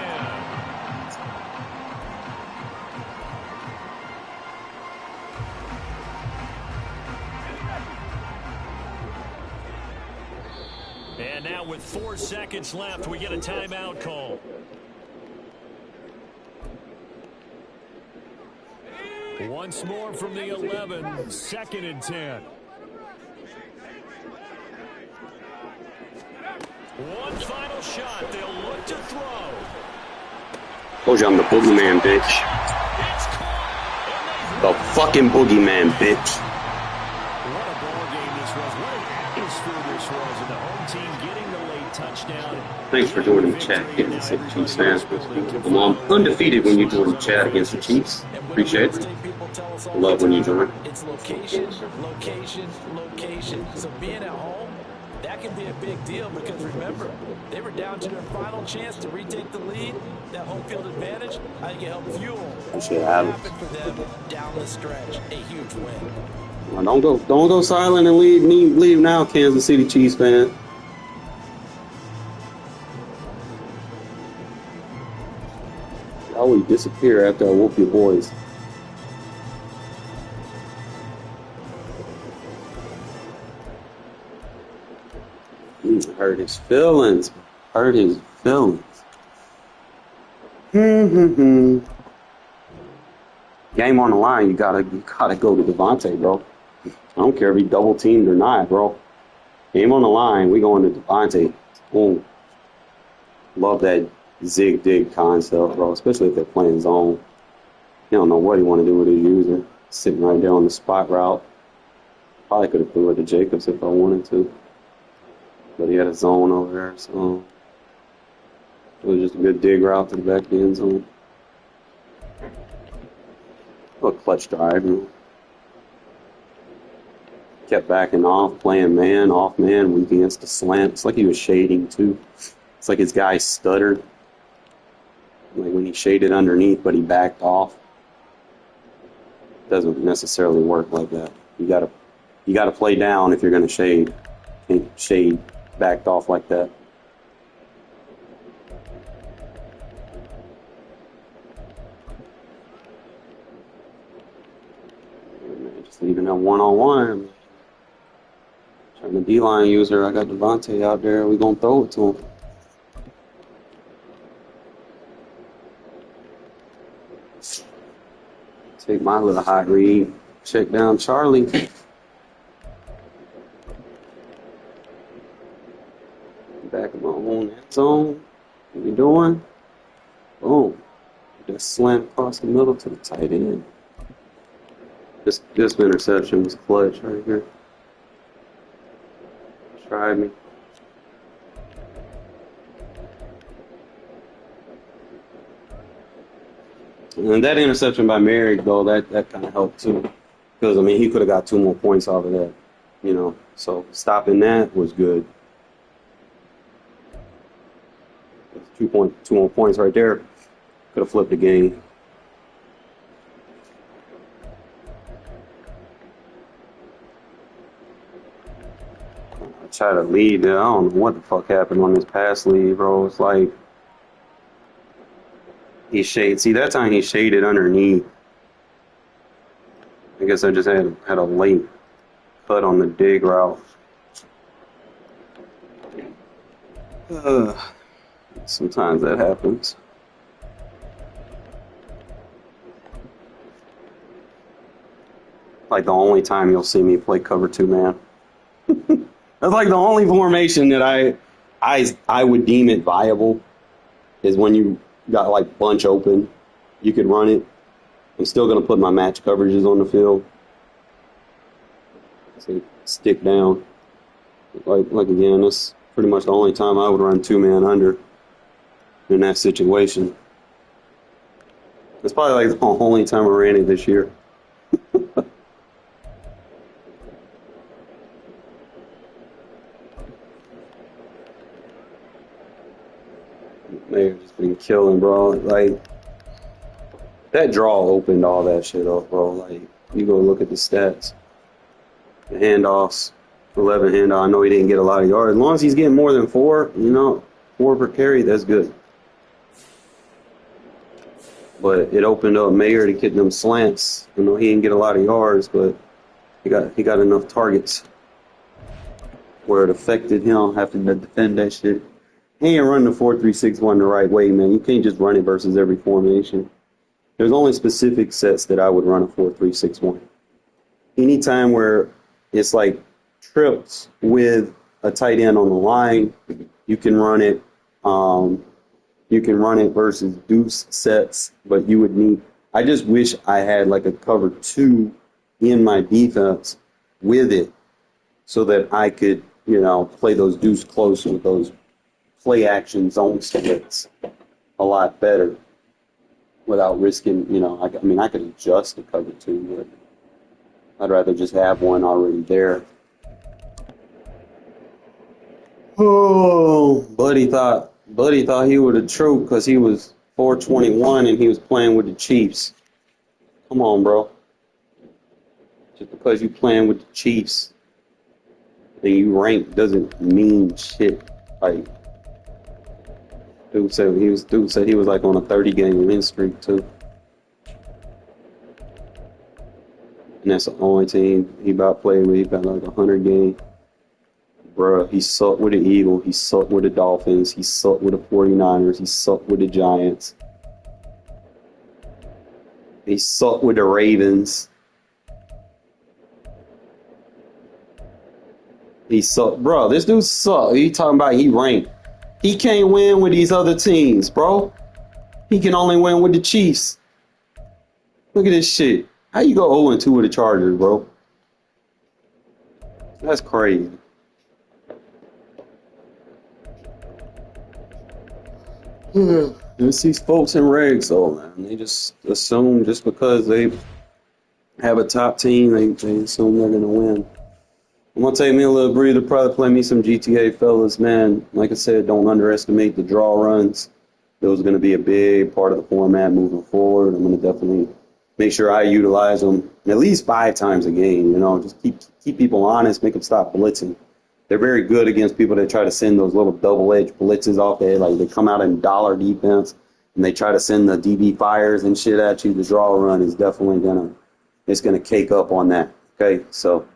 And now with 4 seconds left, we get a timeout call. Once more from the 11, 2nd and 10. One final shot. They'll look to throw. Told you I'm the boogeyman, bitch. It's caught. The fucking boogeyman, bitch. What a ball game this was. What an atmosphere this was. And the home team getting the late touchdown. Thanks for joining the chat against the Chiefs fans. I'm undefeated when you join the chat against the Chiefs. Appreciate it. Love when you join. It's location, location, location. So being at home, that can be a big deal because remember, they were down to their final chance to retake the lead. That home field advantage, I think it helped fuel what happened for them down the stretch. A huge win. Well, don't go silent and leave now, Kansas City Chiefs fan. Y'all will disappear after I whoop your boys. Hurt his feelings. Hurt his feelings. Game on the line. You gotta go to Devontae, bro. I don't care if he double teamed or not, bro. Game on the line. We going to Devontae. Boom. Love that zig dig concept, bro. Especially if they're playing zone. You don't know what he want to do with his user. Sitting right there on the spot route. Probably could have threw it to Jacobs if I wanted to. But he had a zone over there, so it was just a good dig route to the back of the end zone. A clutch drive, you know. Kept backing off, playing man, off man, weak against the slant. It's like he was shading too. It's like his guy stuttered. Like when he shaded underneath, but he backed off. Doesn't necessarily work like that. You gotta play down if you're gonna shade. Can't shade backed off like that. Just even a one-on-one. Trying I'm a D-line user. I got Devontae out there. We're going to throw it to him. Take my little hot read. Check down Charlie. Back in my own end zone. What we doing? Boom. Just slant across the middle to the tight end. This interception was clutch right here. Tried me. And that interception by Merrick, though, that kind of helped too. Because, I mean, he could have got 2 more points off of that, you know. So stopping that was good. 2 more points right there. Could have flipped the game. I try to lead there. I don't know what the fuck happened on this pass lead, bro. It's like he shaded. See, that time he shaded underneath. I guess I just had a late cut on the dig route. Sometimes that happens. Like the only time you'll see me play cover 2 man. That's like the only formation that I would deem it viable is when you got like bunch open. You could run it. I'm still gonna put my match coverages on the field. So stick down. Like again, that's pretty much the only time I would run 2 man under in that situation. It's probably like the only time I ran it this year. They've just been killing, bro. Like, that draw opened all that shit up, bro. Like, you go look at the stats. The handoffs, 11 handoff. I know he didn't get a lot of yards. As long as he's getting more than 4, 4 per carry, that's good. But it opened up Mayer to get them slants. He didn't get a lot of yards, but he got enough targets where it affected him having to defend that shit. He ain't running the 4-3-6-1 the right way, man. You can't just run it versus every formation. There's only specific sets that I would run a 4-3-6-1. Anytime where it's like trips with a tight end on the line, you can run it. You can run it versus deuce sets, but you would need. I just wish I had like a cover 2 in my defense with it, so that I could, play those deuce close with those play action zone splits a lot better without risking, I could adjust the cover 2, but I'd rather just have one already there. Oh, Buddy thought he would have choked because he was 421 and he was playing with the Chiefs. Come on, bro. Just because you playing with the Chiefs and you rank doesn't mean shit. Like, Dude said he was like on a 30-game win streak too. And that's the only team he about played with. He got like 100 game. Bruh, he sucked with the Eagles. He sucked with the Dolphins. He sucked with the 49ers. He sucked with the Giants. He sucked with the Ravens. He sucked. Bro, this dude sucked. He talking about he ranked. He can't win with these other teams, bro. He can only win with the Chiefs. Look at this shit. How you go 0-2 with the Chargers, bro? That's crazy. It's these folks in regs, though, man. They just assume just because they have a top team, they assume they're going to win. I'm going to take me a little breather, probably play me some GTA, fellas, man. Like I said, don't underestimate the draw runs. Those are going to be a big part of the format moving forward. I'm going to definitely make sure I utilize them at least 5 times a game. Just keep people honest, make them stop blitzing. They're very good against people that try to send those little double-edged blitzes off there. Like, they come out in dollar defense, and they try to send the DB fires and shit at you. The draw run is definitely going to cake up on that, okay? So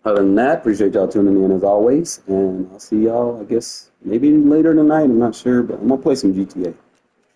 Other than that, appreciate y'all tuning in as always, and I'll see y'all, I guess, maybe later tonight. I'm not sure, but I'm going to play some GTA.